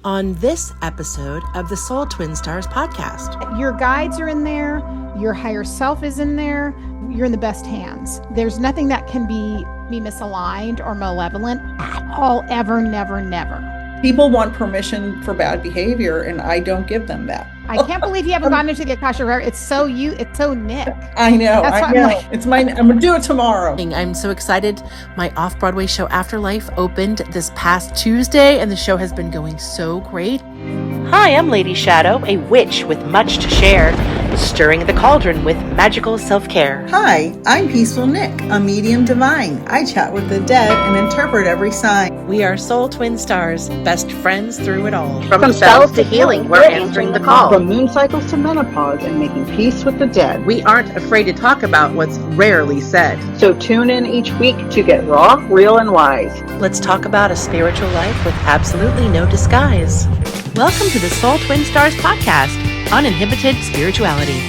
On this episode of the Soul Twin Stars podcast. Your guides are in there. Your higher self is in there. You're in the best hands. There's nothing that can be misaligned or malevolent at all, ever, never, never. People want permission for bad behavior, and I don't give them that. I can't believe you haven't gone into the Akasha Record. It's so Nick. I know. I'm going to do it tomorrow. I'm so excited. My off-Broadway show Afterlife opened this past Tuesday, and the show has been going so great. Hi, I'm Lady Shadow, a witch with much to share, stirring the cauldron with magical self-care. Hi, I'm Peaceful Nick, a medium divine. I chat with the dead and interpret every sign. We are Soul Twin Stars, best friends through it all. From spells to healing, we're answering the call. From moon cycles to menopause and making peace with the dead. We aren't afraid to talk about what's rarely said. So tune in each week to get raw, real, and wise. Let's talk about a spiritual life with absolutely no disguise. Welcome to the Soul Twin Stars podcast, Uninhibited Spirituality.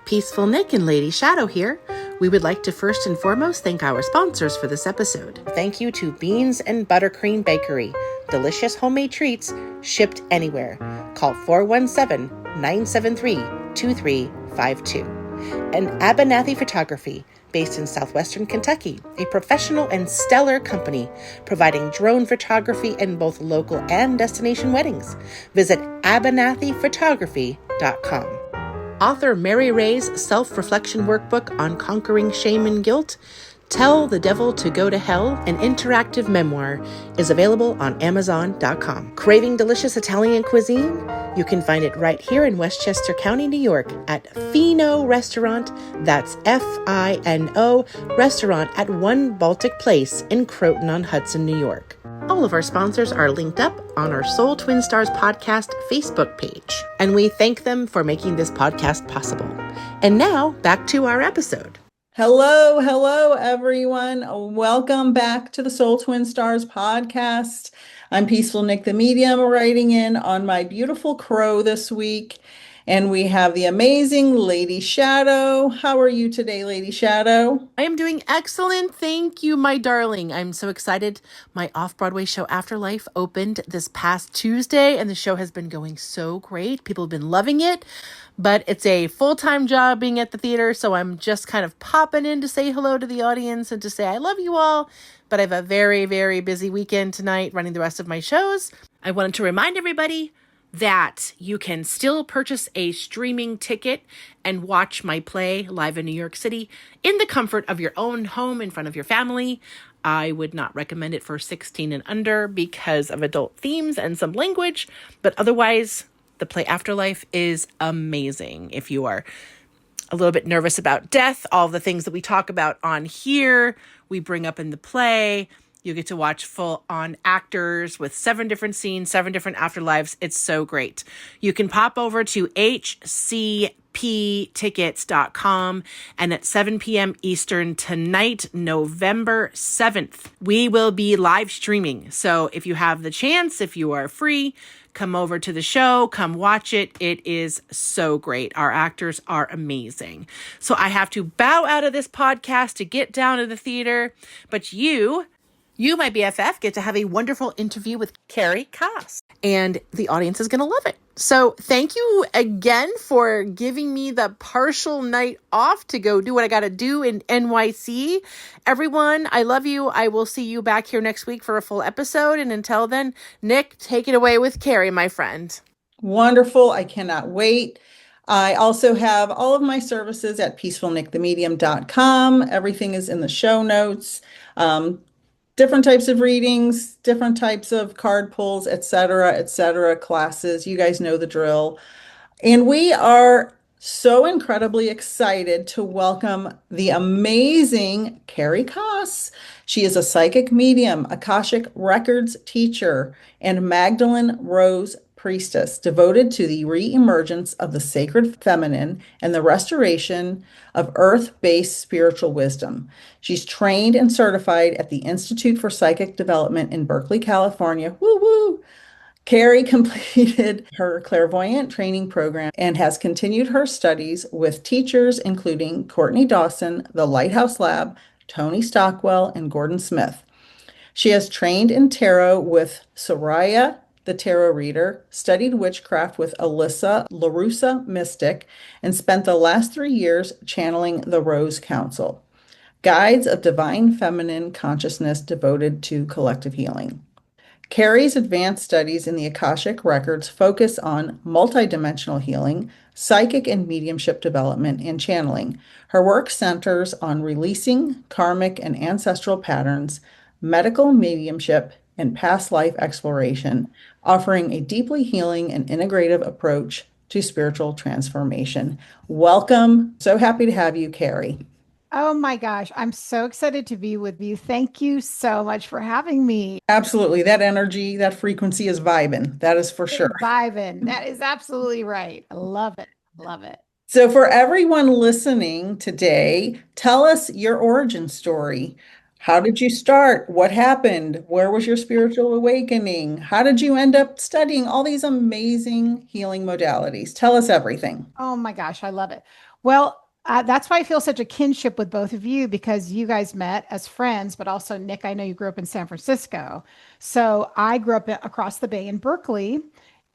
Peaceful Nick and Lady Shadow here. We would like to first and foremost thank our sponsors for this episode. Thank you to Beans and Buttercream Bakery. Delicious homemade treats shipped anywhere. Call 417-973-2352. And Abernathy Photography, based in southwestern Kentucky, a professional and stellar company providing drone photography in both local and destination weddings. Visit abernathyphotography.com. Author Mary Ray's self-reflection workbook on conquering shame and guilt, Tell the Devil to Go to Hell, an interactive memoir, is available on Amazon.com. Craving delicious Italian cuisine? You can find it right here in Westchester County, New York at Fino Restaurant. That's F-I-N-O Restaurant at One Baltic Place in Croton-on-Hudson, New York. All of our sponsors are linked up on our Soul Twin Stars podcast Facebook page, and we thank them for making this podcast possible. And now, back to our episode. Hello, everyone. Welcome back to the Soul Twin Stars podcast. I'm Peaceful Nick, the medium, writing in on my beautiful crow this week. And we have the amazing Lady Shadow. How are you today, Lady Shadow? I am doing excellent. Thank you, my darling. I'm so excited. My off-Broadway show Afterlife opened this past Tuesday, and the show has been going so great. People have been loving it, but it's a full-time job being at the theater, so I'm just kind of popping in to say hello to the audience and to say I love you all. But I have a very, very busy weekend tonight running the rest of my shows. I wanted to remind everybody that you can still purchase a streaming ticket and watch my play live in New York City in the comfort of your own home in front of your family. I would not recommend it for 16 and under because of adult themes and some language, but otherwise, the play Afterlife is amazing. If you are a little bit nervous about death, all the things that we talk about on here, we bring up in the play. You get to watch full-on actors with 7 different scenes, 7 different afterlives. It's so great. You can pop over to hcptickets.com, and at 7 p.m. Eastern tonight, November 7th, we will be live streaming. So if you have the chance, if you are free, come over to the show, come watch it. It is so great. Our actors are amazing. So I have to bow out of this podcast to get down to the theater, but you, my BFF, get to have a wonderful interview with Carey, Kaas, and the audience is going to love it. So thank you again for giving me the partial night off to go do what I got to do in NYC. Everyone, I love you. I will see you back here next week for a full episode. And until then, Nick, take it away with Carey, my friend. Wonderful. I cannot wait. I also have all of my services at peacefulnickthemedium.com. Everything is in the show notes. Different types of readings, different types of card pulls, etc., classes. You guys know the drill. And we are so incredibly excited to welcome the amazing Carey Kaas. She is a psychic medium, Akashic Records teacher, and Magdalene Rose priestess devoted to the re-emergence of the sacred feminine and the restoration of earth-based spiritual wisdom. She's trained and certified at the Institute for Psychic Development in Berkeley, California. Woo woo! Carey completed her clairvoyant training program and has continued her studies with teachers including Courtney Dawson, the Lighthouse Lab, Tony Stockwell, and Gordon Smith. She has trained in tarot with Soraya, the tarot reader, studied witchcraft with Alyssa LaRussa Mystic, and spent the last 3 years channeling the Rose Council, guides of divine feminine consciousness devoted to collective healing. Carey's advanced studies in the Akashic Records focus on multidimensional healing, psychic and mediumship development, and channeling. Her work centers on releasing karmic and ancestral patterns, medical mediumship, and past life exploration, offering a deeply healing and integrative approach to spiritual transformation. Welcome. So happy to have you, Carey. Oh my gosh, I'm so excited to be with you. Thank you so much for having me. Absolutely. That energy, that frequency is vibing. That is for sure. It's vibing. That is absolutely right. I love it. Love it. So, for everyone listening today, tell us your origin story. How did you start? What happened? Where was your spiritual awakening? How did you end up studying all these amazing healing modalities? Tell us everything. Oh my gosh, I love it. Well, that's why I feel such a kinship with both of you because you guys met as friends, but also Nick, I know you grew up in San Francisco. So I grew up across the bay in Berkeley.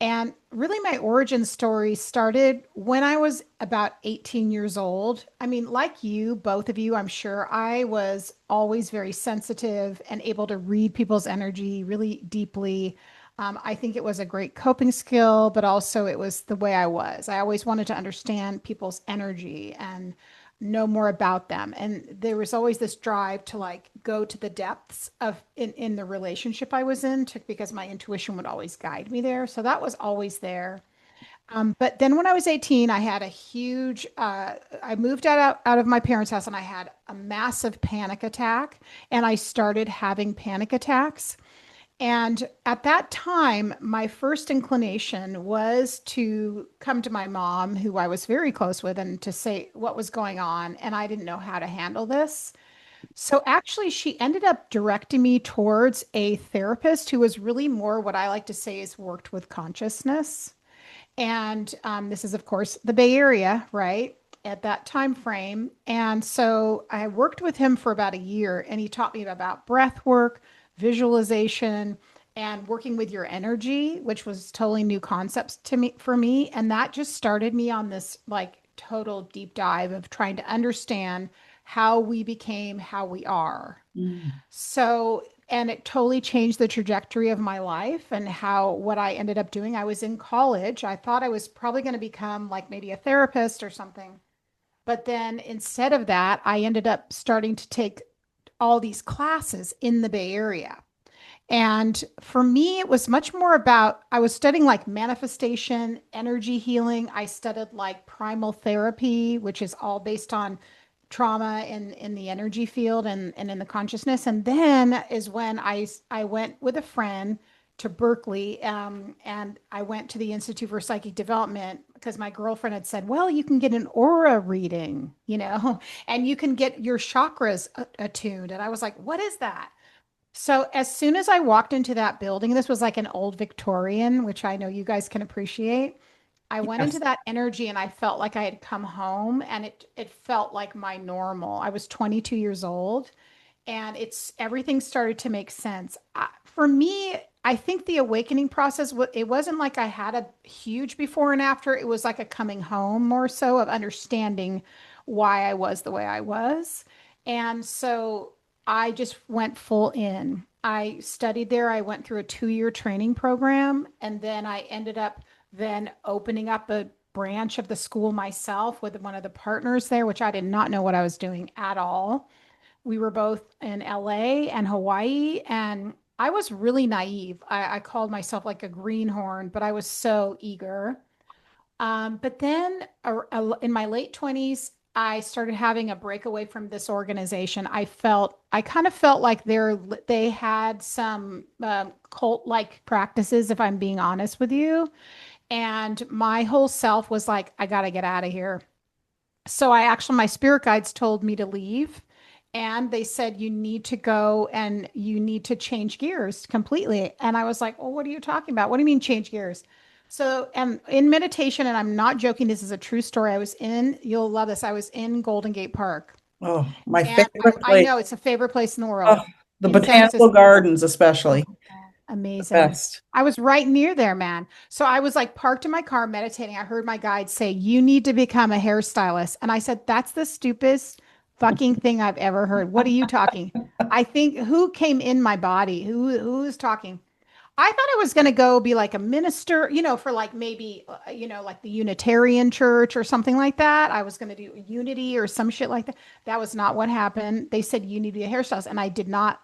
And really, my origin story started when I was about 18 years old. I mean, like you, both of you, I'm sure I was always very sensitive and able to read people's energy really deeply. I think it was a great coping skill, but also it was the way I was. I always wanted to understand people's energy and know more about them. And there was always this drive to like go to the depths of in the relationship I was in to, because my intuition would always guide me there. So that was always there. But then when I was 18, I had a huge, I moved out of my parents' house and I had a massive panic attack and I started having panic attacks. And at that time, my first inclination was to come to my mom, who I was very close with, and to say what was going on. And I didn't know how to handle this. So actually, she ended up directing me towards a therapist who was really more what I like to say is worked with consciousness. And this is, of course, the Bay Area, right? At that time frame. And so I worked with him for about a year, and he taught me about breath work, visualization, and working with your energy, which was totally new concepts to me for me. And that just started me on this like total deep dive of trying to understand how we became how we are. So, and it totally changed the trajectory of my life and how what I ended up doing. I was in college. I thought I was probably going to become like maybe a therapist or something. But then instead of that, I ended up starting to take all these classes in the Bay Area. And for me, it was much more about, I was studying like manifestation, energy healing. I studied like primal therapy, which is all based on trauma in the energy field and in the consciousness. And then is when I went with a friend to Berkeley, and I went to the Institute for Psychic Development because my girlfriend had said, well, you can get an aura reading, and you can get your chakras attuned. And I was like, what is that? So as soon as I walked into that building, this was like an old Victorian, which I know you guys can appreciate. I went Yes. into that energy and I felt like I had come home, and it felt like my normal. I was 22 years old and it's everything started to make sense. For me, I think the awakening process, it wasn't like I had a huge before and after. It was like a coming home more so of understanding why I was the way I was. And so I just went full in. I studied there. I went through a 2-year training program, and then I ended up then opening up a branch of the school myself with one of the partners there, which I did not know what I was doing at all. We were both in LA and Hawaii, and I was really naive. I called myself like a greenhorn, but I was so eager. But then in my late 20s, I started having a breakaway from this organization. I kind of felt like they had some cult-like practices, if I'm being honest with you. And my whole self was like, I got to get out of here. So my spirit guides told me to leave. And they said, you need to go and you need to change gears completely. And I was like, well, what are you talking about? What do you mean change gears? So, and in meditation, and I'm not joking, this is a true story. You'll love this. I was in Golden Gate Park. Oh, my And favorite I place. know it's a favorite place in the Oh, world. The in San botanical Francisco. gardens, Oh especially, my God. the Amazing. best. I was right near there, man. So I was like parked in my car meditating. I heard my guide say, "You need to become a hairstylist." And I said, "That's the stupidest fucking thing I've ever heard. What are you talking?" I think who came in my body? Who is talking? I thought I was going to go be like a minister, for like maybe, like the Unitarian church or something like that. I was going to do unity or some shit like that. That was not what happened. They said you need to be a hairstylist, and I did not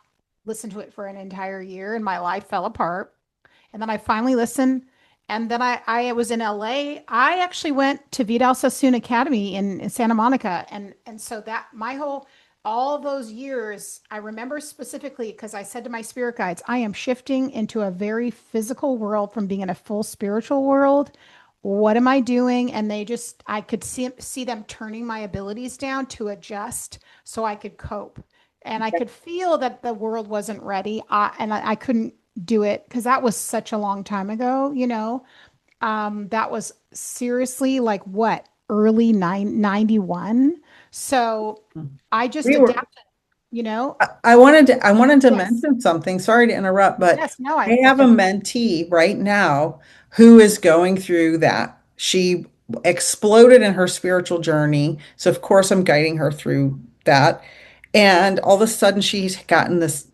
listen to it for an entire year, and my life fell apart. And then I finally listened. And then I was in LA. I actually went to Vidal Sassoon Academy in Santa Monica. And so that my whole, all of those years, I remember specifically because I said to my spirit guides, I am shifting into a very physical world from being in a full spiritual world. What am I doing? And I could see them turning my abilities down to adjust so I could cope. And I could feel that the world wasn't ready. I couldn't do it because that was such a long time ago. That was seriously like what, early 91. So I just We were adapted. I wanted to Yes. mention something. Sorry to interrupt, but Yes. No, I it's have a okay. mentee right now who is going through that. She exploded in her spiritual journey. So of course I'm guiding her through that. And all of a sudden she's gotten this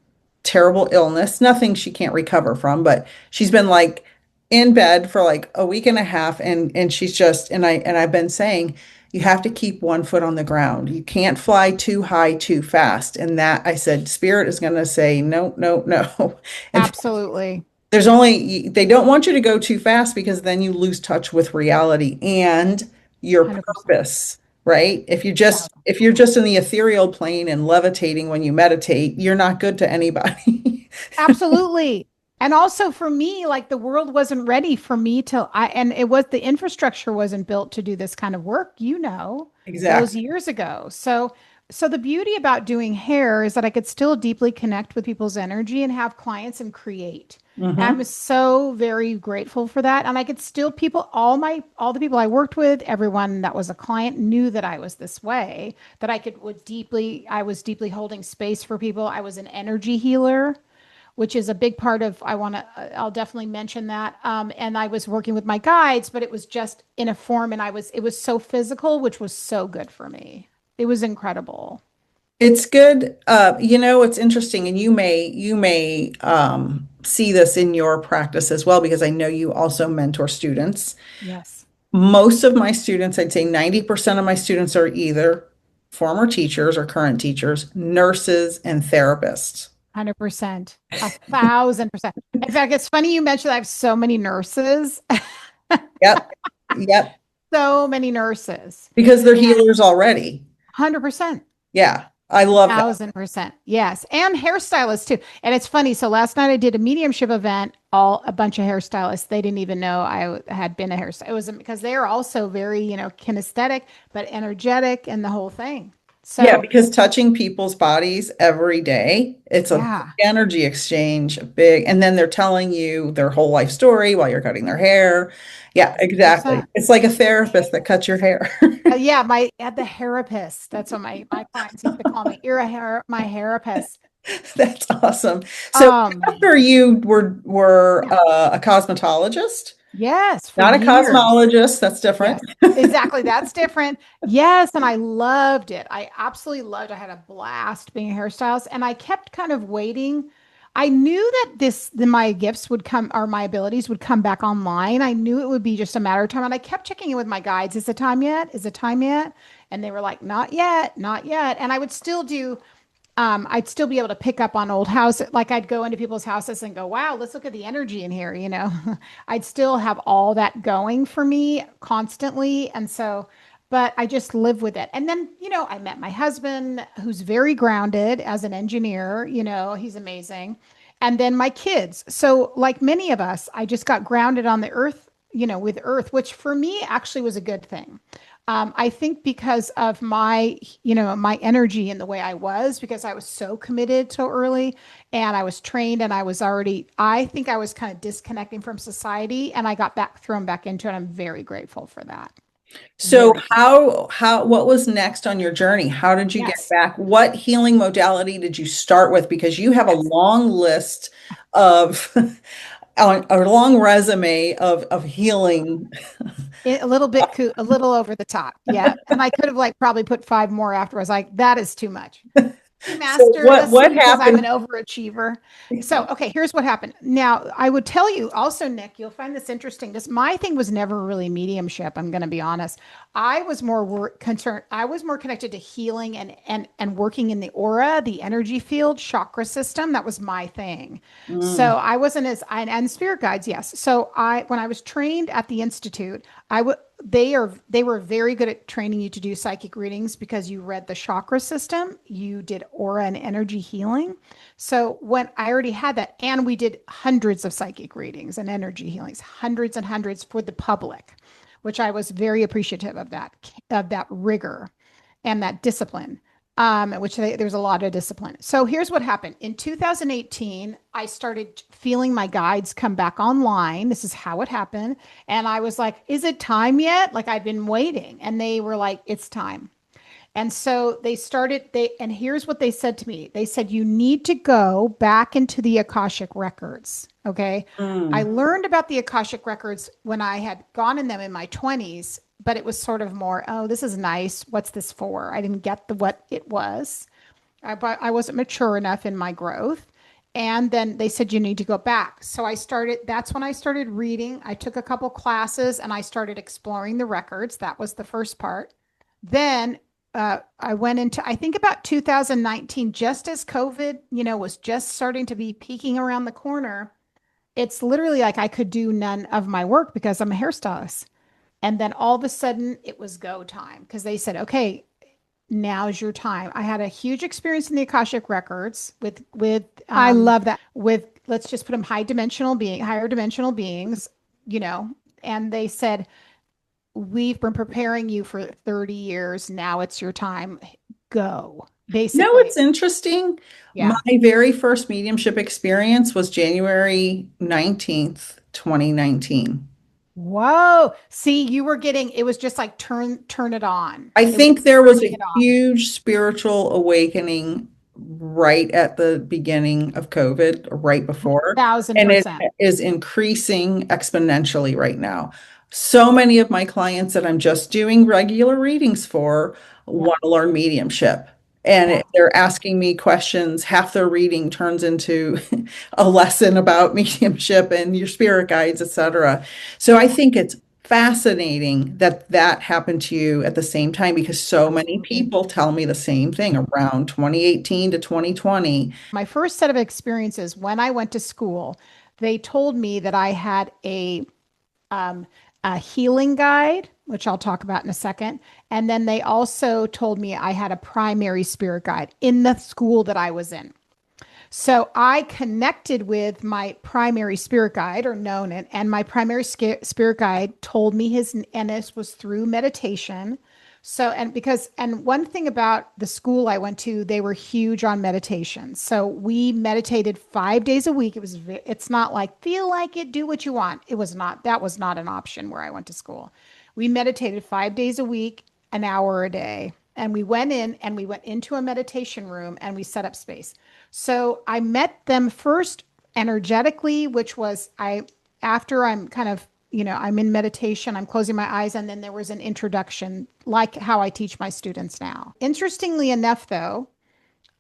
terrible illness, nothing she can't recover from, but she's been like in bed for like a week and a half, and she's just, and I've been saying you have to keep one foot on the ground. You can't fly too high too fast. And that I said, Spirit is going to say, no, no, no. And Absolutely. they don't want you to go too fast because then you lose touch with reality and your 100%. purpose, right? If you're just in the ethereal plane and levitating when you meditate, you're not good to anybody. Absolutely. And also for me, like the world wasn't ready for me and it was the infrastructure wasn't built to do this kind of work, those Exactly. years ago. So the beauty about doing hair is that I could still deeply connect with people's energy and have clients and create. And Hmm. I'm so very grateful for that. And I could still all the people I worked with, everyone that was a client knew that I was this way, that I was deeply holding space for people. I was an energy healer, which is a big part of, I'll definitely mention that. And I was working with my guides, but it was just in a form and it was so physical, which was so good for me. It was incredible. It's good. It's interesting, and you may see this in your practice as well, because I know you also mentor students. Yes. Most of my students, I'd say 90% of my students are either former teachers or current teachers, nurses, and therapists. 100%. 1,000%. In fact, it's funny you mentioned I have so many nurses, Yep. Yep. so many nurses. Because they're healers already. 100%. Yeah. I love that. 1,000%. Yes. And hairstylists too. And it's funny. So last night I did a mediumship event, a bunch of hairstylists. They didn't even know I had been a hairstylist. It was because they are also very, kinesthetic, but energetic and the whole thing. Yeah, So because touching people's bodies every day, it's a big yeah, energy exchange, and then they're telling you their whole life story while you're cutting their hair. Yeah, exactly. 100%. It's like a therapist that cuts your hair. Yeah, my at the therapist. That's what my clients used to call me. You're my therapist. That's awesome. So Um, after you were yeah. a cosmetologist, Yes, for not a years. cosmologist, that's different. Yes, exactly. That's different. Yes, and I loved it. I absolutely loved it. I had a blast being a hairstylist, and I kept kind of waiting. I knew that my gifts would come, or my abilities would come back online. I knew it would be just a matter of time, and I kept checking in with my guides. Is it time yet? Is it time yet? And they were like, not yet, not yet. And I would still do I'd still be able to pick up on old houses. Like I'd go into people's houses and go, wow, let's look at the energy in here. I'd still have all that going for me constantly. And so, but I just live with it. And then, I met my husband who's very grounded as an engineer, he's amazing. And then my kids. So, like many of us, I just got grounded on the earth, with earth, which for me actually was a good thing. I think because of my energy and the way I was, because I was so committed so early and I was trained and I think I was kind of disconnecting from society and I got thrown back into it. I'm very grateful for that. So Very. what was next on your journey? How did you get Yes. back? What healing modality did you start with? Because you have a Yes. long list of a long resume of healing. A little bit a little over the top. Yeah. And I could have like probably put five more after. I was like, that is too much. Hey, So Master, that's what because I'm an happened? overachiever. So, okay, here's what happened. Now, I would tell you also, Nick, you'll find this interesting. This my thing was never really mediumship. I'm going to be honest. I was more concerned. I was more connected to healing and working in the aura, the energy field, chakra system. That was my thing. Mm, So I wasn't and spirit guides, yes. So when I was trained at the institute, I would they were very good at training you to do psychic readings because you read the chakra system, you did aura and energy healing. So when I already had that, and we did hundreds of psychic readings and energy healings, hundreds and hundreds for the public, which I was very appreciative of that rigor and that discipline. There's a lot of discipline. So here's what happened. In 2018, I started feeling my guides come back online. This is how it happened. And I was like, is it time yet? Like I'd been waiting. And they were like, it's time. And so and here's what they said to me. They said, you need to go back into the Akashic records. Okay. I mm. learned about the Akashic records when I had gone in them in my 20s, but it was sort of more, oh, this is nice. What's this for? I didn't get what it was. I wasn't mature enough in my growth. And then they said, you need to go back. So that's when I started reading. I took a couple classes and I started exploring the records. That was the first part. Then I went into, I think about 2019, just as COVID, was just starting to be peeking around the corner. It's literally like I could do none of my work because I'm a hairstylist. And then all of a sudden it was go time because they said, okay, now's your time. I had a huge experience in the Akashic records I love that with, let's just put them higher dimensional beings, and they said, we've been preparing you for 30 years. Now it's your time. Go. Basically. It's interesting. My Yeah. very first mediumship experience was January 19th, 2019. Whoa. See, it was just like turn it on. I It was think there was turning a it on. huge spiritual awakening right at the beginning of COVID, or right before, and it 1000%. is increasing exponentially right now. So many of my clients that I'm just doing regular readings for Yeah. want to learn mediumship. And Yeah. they're asking me questions. Half their reading turns into a lesson about mediumship and your spirit guides, etc. So I think it's fascinating that that happened to you at the same time because so many Absolutely. people tell me the same thing around 2018 to 2020. My first set of experiences when I went to school, they told me that I had um, a healing guide, which I'll talk about in a second. And then they also told me I had a primary spirit guide in the school that I was in. So I connected with my primary spirit guide, or known it, and my primary spirit guide told me and this was through meditation. So, and one thing about the school I went to, they were huge on meditation. So we meditated 5 days a week. It's not like feel like it, do what you want. That was not an option where I went to school. We meditated 5 days a week, an hour a day. And we went into a meditation room and we set up space. So I met them first energetically, which was after I'm kind of, I'm in meditation, I'm closing my eyes, and then there was an introduction, like how I teach my students now. Interestingly enough, though,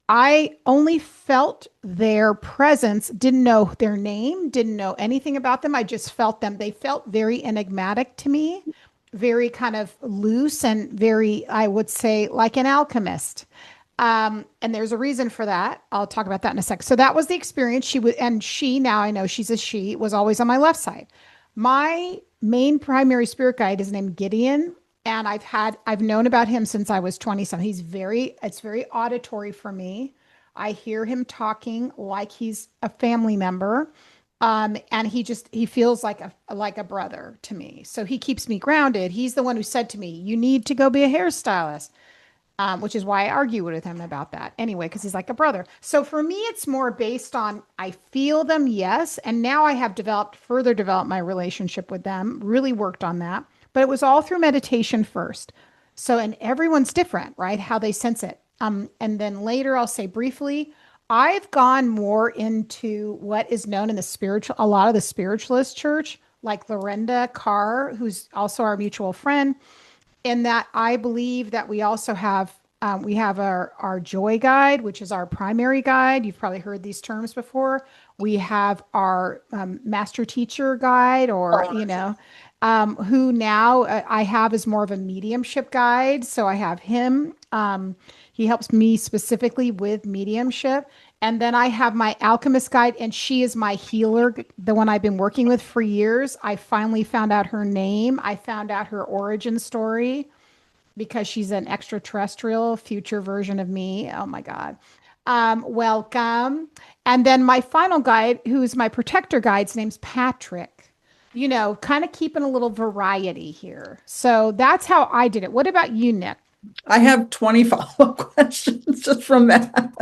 I only felt their presence, didn't know their name, didn't know anything about them. I just felt them. They felt very enigmatic to me, very kind of loose and very, I would say, like an alchemist. And there's a reason for that. I'll talk about that in a sec. So that was the experience. Now I know she's a she, was always on my left side. My main primary spirit guide is named Gideon. And I've known about him since I was 20 something. It's very auditory for me. I hear him talking like he's a family member. And he feels like a brother to me. So he keeps me grounded. He's the one who said to me, you need to go be a hairstylist. Which is why I argue with him about that anyway, because he's like a brother. So for me, it's more based on I feel them, yes. And now I have further developed my relationship with them, really worked on that. but it was all through meditation first. So, and everyone's different, right? How they sense it. And then later I'll say briefly, I've gone more into what is known in a lot of the spiritualist church, like Lorenda Carr, who's also our mutual friend, in that I believe that we also have we have our joy guide, which is our primary guide. You've probably heard these terms before. We have our master teacher guide, or who now I have as more of a mediumship guide. So I have him. He helps me specifically with mediumship. And then I have my alchemist guide, and she is my healer, the one I've been working with for years. I finally found out her name. I found out her origin story because she's an extraterrestrial future version of me. Oh my God. Welcome. And then my final guide, who's my protector guide, his name's Patrick. Kind of keeping a little variety here. So that's how I did it. What about you, Nick? I have 20 follow-up questions just from that.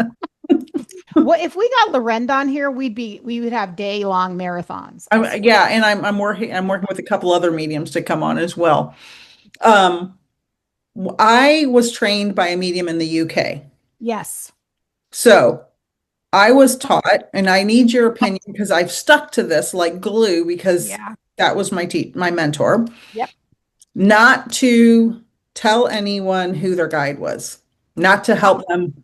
Well, if we got Lorenda on here, we would have day-long marathons. Yeah, and I'm working with a couple other mediums to come on as well. I was trained by a medium in the UK. Yes. So I was taught, and I need your opinion because I've stuck to this like glue because that was my mentor. Yep. Not to tell anyone who their guide was, not to help them.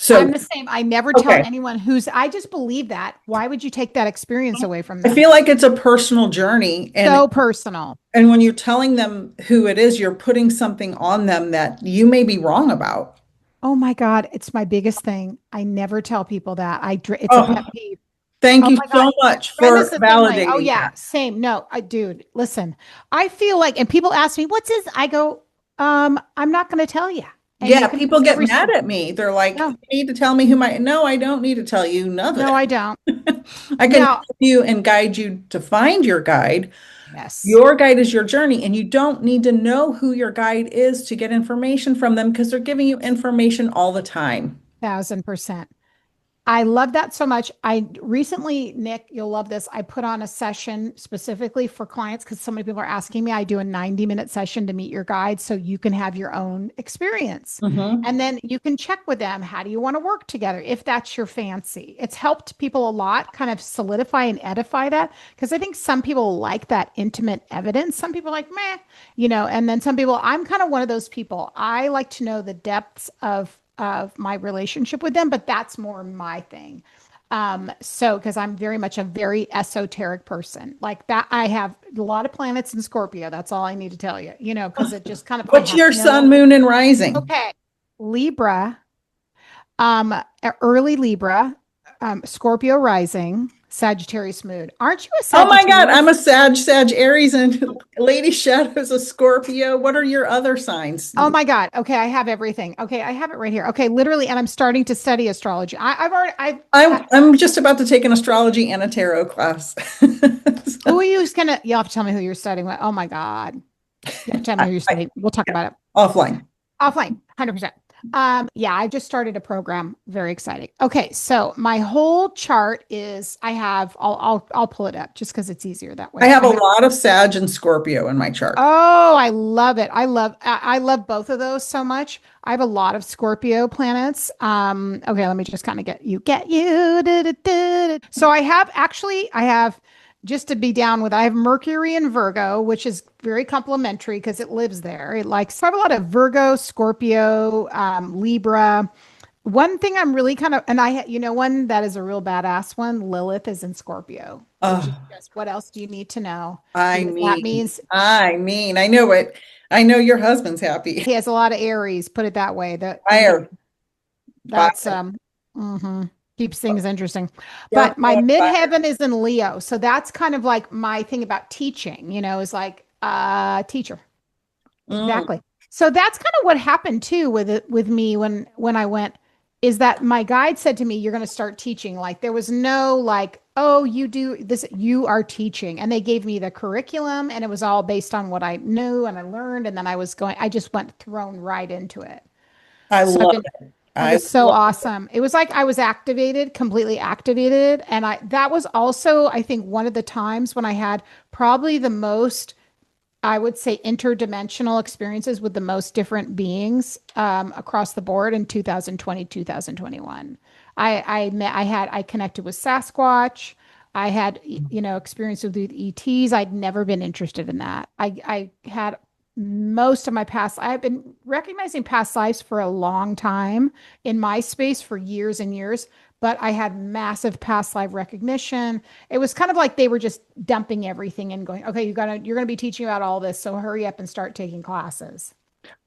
So I'm the same. I never tell anyone I just believe that. Why would you take that experience away from them? I feel like it's a personal journey. And so personal. And when you're telling them who it is, you're putting something on them that you may be wrong about. Oh my God. It's my biggest thing. I never tell people that. It's a pet peeve. Thank you so much for validating. Oh yeah. Same. No, dude, listen, I feel like, and people ask me, what's this? I go, I'm not going to tell you. And people get mad at me. They're like, you need to tell me no, I don't need to tell you nothing. No, I don't. I can help you and guide you to find your guide. Yes. Your guide is your journey, and you don't need to know who your guide is to get information from them because they're giving you information all the time. 1000%. I love that so much. I recently, Nick, you'll love this. I put on a session specifically for clients because so many people are asking me. I do a 90-minute session to meet your guide so you can have your own experience. Mm-hmm. And then you can check with them. How do you want to work together? If that's your fancy. It's helped people a lot kind of solidify and edify that because I think some people like that intimate evidence. Some people are like, meh, and then some people, I'm kind of one of those people. I like to know the depths of my relationship with them, but that's more my thing. Because I'm very much a very esoteric person like that. I have a lot of planets in Scorpio. That's all I need to tell you, because it just kind of. What's your sun, moon, and rising? Okay. Libra, early Libra, Scorpio rising, Sagittarius moon. Aren't you a Sagittarius? Oh my God, I'm a Sag Aries, and Lady Shadow's a Scorpio. What are your other signs? Oh my God. Okay, I have everything. Okay, I have it right here. Okay, literally, and I'm starting to study astrology. I'm just about to take an astrology and a tarot class. Who are you gonna? You'll have to tell me who you're studying with. Oh my God. You have to tell me who you're studying. We'll talk about it. Offline, 100%. I just started a program. Very exciting. Okay. So my whole chart is, I'll pull it up just because it's easier that way. I have a lot of Sag and Scorpio in my chart. Oh, I love it. I love both of those so much. I have a lot of Scorpio planets. Okay. Let me just kind of get you. So I have just to be down with, I have Mercury in Virgo, which is very complimentary because it lives there. I have a lot of Virgo, Scorpio, Libra. One thing I'm really kind of, and one that is a real badass one, Lilith is in Scorpio. What else do you need to know? I know it. I know your husband's happy. He has a lot of Aries, put it that way. That's, keeps things interesting. But my midheaven is in Leo. So that's kind of like my thing about teaching, is like teacher. Exactly. So that's kind of what happened too with me when I went, is that my guide said to me, you're going to start teaching. Like there was no like, oh, you do this, you are teaching. And they gave me the curriculum and it was all based on what I knew and I learned. And then I just went thrown right into it. I love it. It was so awesome. It was like I was completely activated. And that was also, I think, one of the times when I had probably the most I would say interdimensional experiences with the most different beings across the board in 2020, 2021. I connected with Sasquatch. I had, experiences with ETs. I'd never been interested in that. I had most of my past, I've been recognizing past lives for a long time in my space for years and years, but I had massive past life recognition. It was kind of like they were just dumping everything and going, okay, you're gonna be teaching about all this, so hurry up and start taking classes.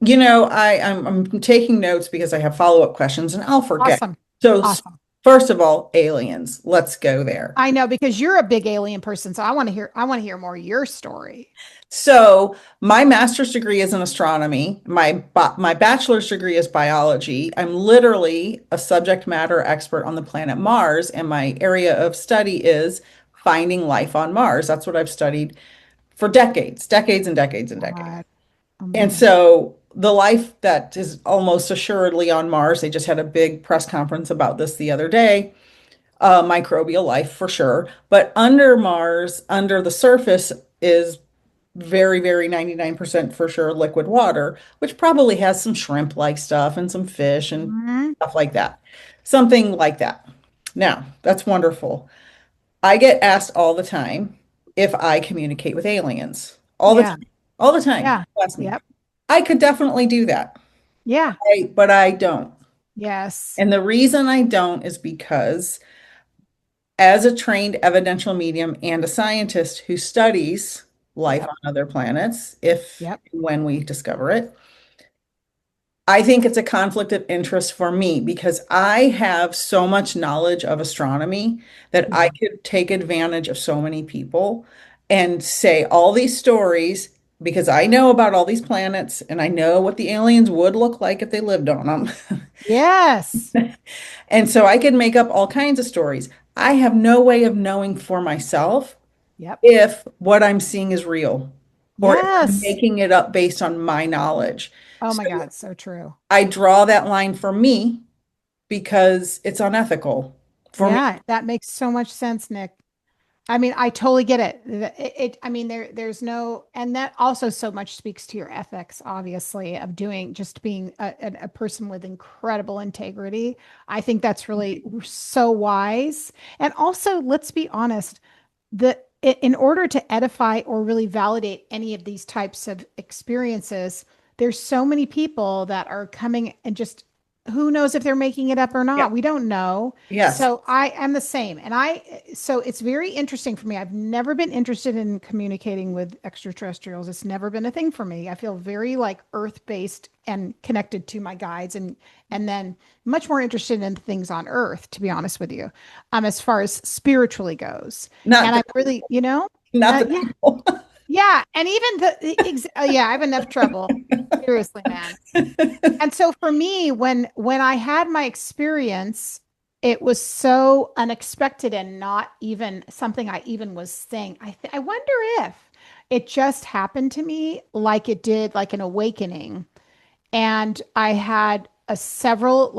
I'm taking notes because I have follow-up questions and I'll forget. Awesome. So Awesome. first of all, aliens. Let's go there. I know because you're a big alien person, so I want to hear more of your story. So my master's degree is in astronomy. My bachelor's degree is biology. I'm literally a subject matter expert on the planet Mars, and my area of study is finding life on Mars. That's what I've studied for decades, decades and decades and decades. God. And Amazing. so the life that is almost assuredly on Mars, they just had a big press conference about this the other day, microbial life for sure. But under Mars, under the surface is very, very 99% for sure liquid water, which probably has some shrimp-like stuff and some fish and Mhm. stuff like that. Something like that. Now, that's wonderful. I get asked all the time if I communicate with aliens. All the Yeah. time. All the time. Yeah. People ask me. Yep. I could definitely do that, Yeah. but I don't. Yes. And the reason I don't is because as a trained evidential medium and a scientist who studies life Yep. on other planets, if Yep. and when we discover it, I think it's a conflict of interest for me because I have so much knowledge of astronomy that I Mhm. could take advantage of so many people and say all these stories because I know about all these planets and I know what the aliens would look like if they lived on them. Yes. And so I could make up all kinds of stories. I have no way of knowing for myself Yep. if what I'm seeing is real or if I'm Yes. making it up based on my knowledge. Oh So my God, so true. I draw that line for me because it's unethical for me. Yeah, that makes so much sense, Nick. I mean, I totally get it. I mean, there's no, and that also so much speaks to your ethics, obviously, of doing, just being a person with incredible integrity. I think that's really so wise. And also, let's be honest, in order to edify or really validate any of these types of experiences, there's so many people that are coming and just who knows if they're making it up or Yeah. not. We don't know. Yes. So I am the same. So it's very interesting for me. I've never been interested in communicating with extraterrestrials. It's never been a thing for me. I feel very like earth-based and connected to my guides, and then much more interested in things on earth, to be honest with you, as far as spiritually goes. Not And the I'm really, not the yeah, people. yeah. And even yeah, I have enough trouble. Seriously, man. And so for me, when I had my experience, it was so unexpected and not even something I even was saying. I wonder if it just happened to me like it did, like an awakening. And I had several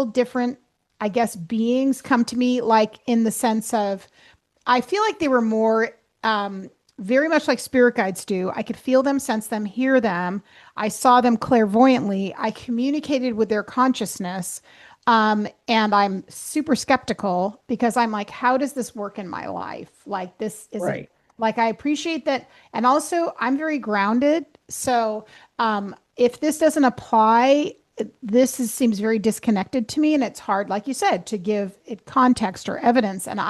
different, I guess, beings come to me, like in the sense of I feel like they were more very much like spirit guides do. I could feel them, sense them, hear them. I saw them clairvoyantly. I communicated with their consciousness. And I'm super skeptical because I'm like, how does this work in my life? Like, this isn't Right. like I appreciate that. And also, I'm very grounded. So, if this doesn't apply, seems very disconnected to me. And it's hard, like you said, to give it context or evidence. And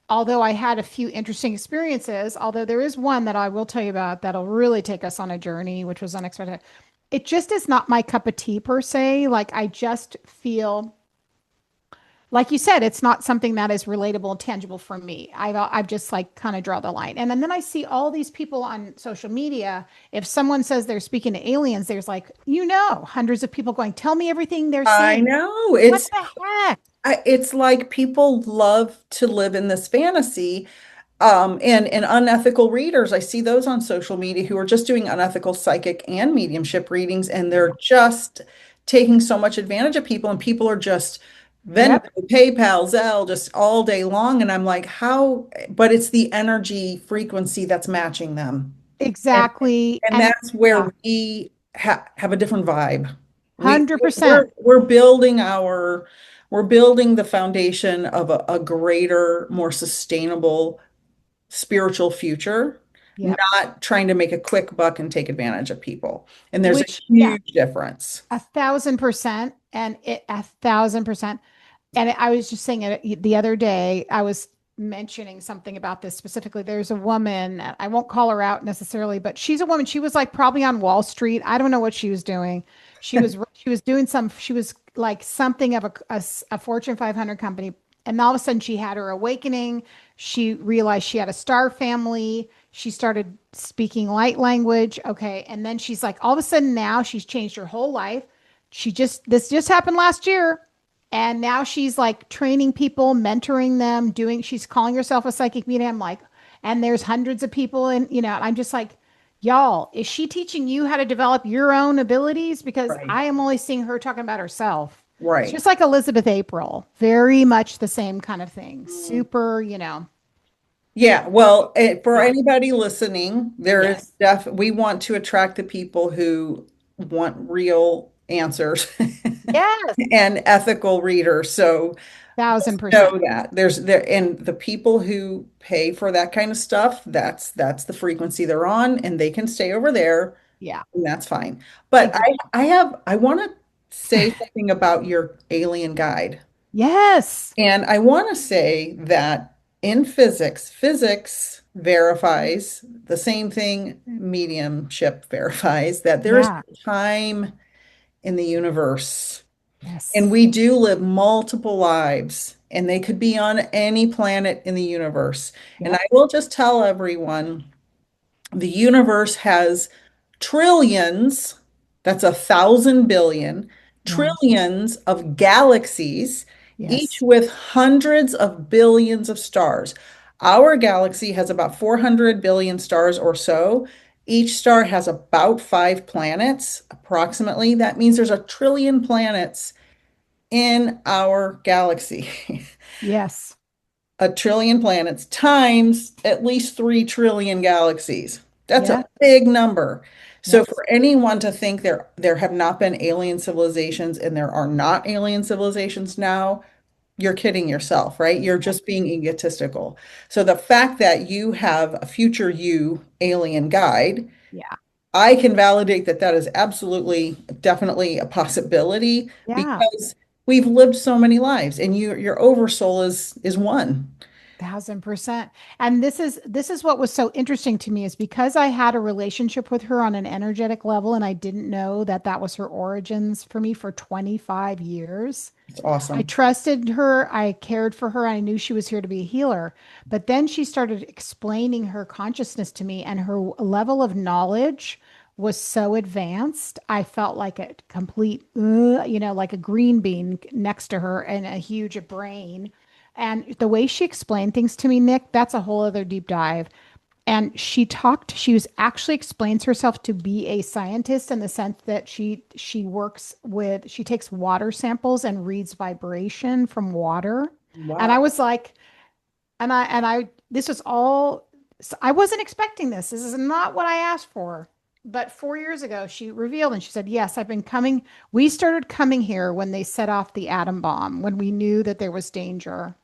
although I had a few interesting experiences, although there is one that I will tell you about that'll really take us on a journey, which was unexpected. It just is not my cup of tea per se. Like I just feel, like you said, it's not something that is relatable and tangible for me. I've just like kind of draw the line. And then I see all these people on social media. If someone says they're speaking to aliens, there's like, hundreds of people going, tell me everything they're I saying. know. What the heck? It's like people love to live in this fantasy. And unethical readers, I see those on social media who are just doing unethical psychic and mediumship readings, and they're just taking so much advantage of people, and people are just Venmo, Yep. PayPal, Zelle, just all day long. And I'm like, how? But it's the energy frequency that's matching them. And Exactly. and And that's where yeah, we have a different vibe. We 100%. we're building the foundation of a greater, more sustainable spiritual future, Yep. not trying to make a quick buck and take advantage of people. And there's a Which, yeah, huge difference. 1,000%. And 1,000%. And I was just saying it the other day, I was mentioning something about this specifically. There's a woman, I won't call her out necessarily, but she's a woman. She was like probably on Wall Street. I don't know what she was doing. She was doing she was like something of a Fortune 500 company. And all of a sudden she had her awakening. She realized she had a star family. She started speaking light language. Okay. And then she's like, all of a sudden now she's changed her whole life. This just happened last year. And now she's like training people, mentoring them, she's calling herself a psychic medium, like, and there's hundreds of people. And, I'm just like, y'all, is she teaching you how to develop your own abilities? Because Right. I am only seeing her talking about herself. It's Right. just like Elizabeth April, very much the same kind of thing. Mm. Super, Yeah, well, for yeah, anybody listening, yes, we want to attract the people who want real answers yes, and ethical readers. So thousand know percent. that and the people who pay for that kind of stuff, that's the frequency they're on, and they can stay over there, Yeah, and that's fine. But exactly. I want to say something about your alien guide. Yes, And I want to say that in physics verifies the same thing mediumship verifies, that there is yeah, time in the universe. And yes, we do live multiple lives, and they could be on any planet in the universe. And I yep, will just tell everyone the universe has trillions, that's 1,000 billion, yeah, trillions of galaxies, each yes, with hundreds of billions of stars. Our galaxy has about 400 billion stars or so. Each star has about 5 planets, approximately. That means there's a trillion planets in our galaxy. yes, A trillion planets times at least 3 trillion galaxies. That's a yeah, big number. So yes. for anyone to think there have not been alien civilizations and there are not alien civilizations now, you're kidding yourself, right? You're just being egotistical. So the fact that you have a future you alien guide, Yeah. I can validate that that is absolutely, definitely a possibility Yeah. because we've lived so many lives, and your oversoul is one. 1,000%. And this is what was so interesting to me is because I had a relationship with her on an energetic level and I didn't know that that was her origins for me for 25 years. It's I awesome. trusted her, I cared for her, I knew she was here to be a healer. But then she started explaining her consciousness to me, and her level of knowledge was so advanced. I felt like a complete, like a green bean next to her and a huge brain. And the way she explained things to me, Nick, that's a whole other deep dive. And she was actually explains herself to be a scientist in the sense that she takes water samples and reads vibration from water. And I Wow. was like, this was all, I wasn't expecting this. This is not what I asked for. But 4 years ago, she revealed and she said, yes, I've been coming. We started coming here when they set off the atom bomb, when we knew that there was danger.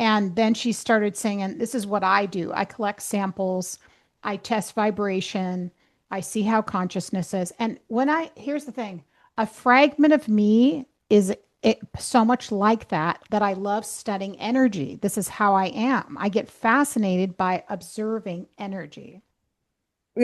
And then she started saying, and this is what I do. I collect samples, I test vibration, I see how consciousness is. And here's the thing, a fragment of me is so much like that I love studying energy. This is how I am. I get fascinated by observing energy.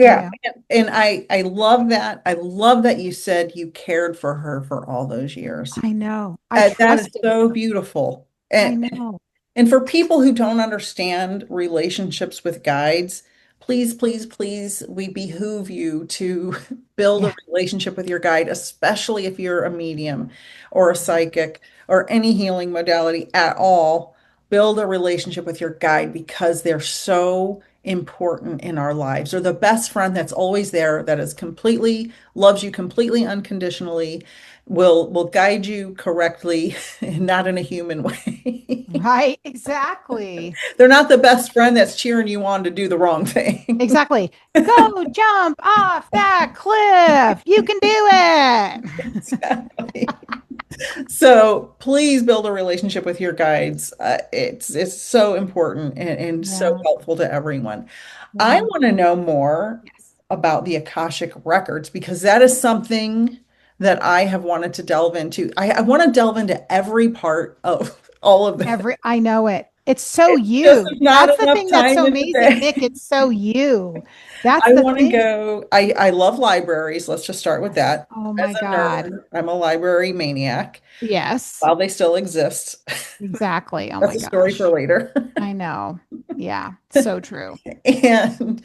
You Yeah, know, and I love that. I love that you said you cared for her for all those years. I know. I That is trusted so her. beautiful. I know. And for people who don't understand relationships with guides, please, please, please, we behoove you to build a Yeah. relationship with your guide, especially if you're a medium or a psychic or any healing modality at all. Build a relationship with your guide because they're so important in our lives, or the best friend that's always there, that is completely loves you completely unconditionally, will guide you correctly, and not in a human way. Right, exactly. They're not the best friend that's cheering you on to do the wrong thing. Exactly. Go jump off that cliff. You can do it. Exactly. So please build a relationship with your guides. It's so important and so Yeah. helpful to everyone. I Yeah. want to know more Yes. about the Akashic records, because that is something that I have wanted to delve into. I want to delve into every part of all of this. I know it. It's so Just you. not That's the enough thing that's time so in the amazing, Nick. day. It's so you. That's I the want to thing. go. I love libraries. Let's just start with Yes. that. Oh As my a God. nerd, I'm a library maniac Yes, while they still exist. exactly. Oh That's my a story for gosh. later. I know. Yeah, so true. And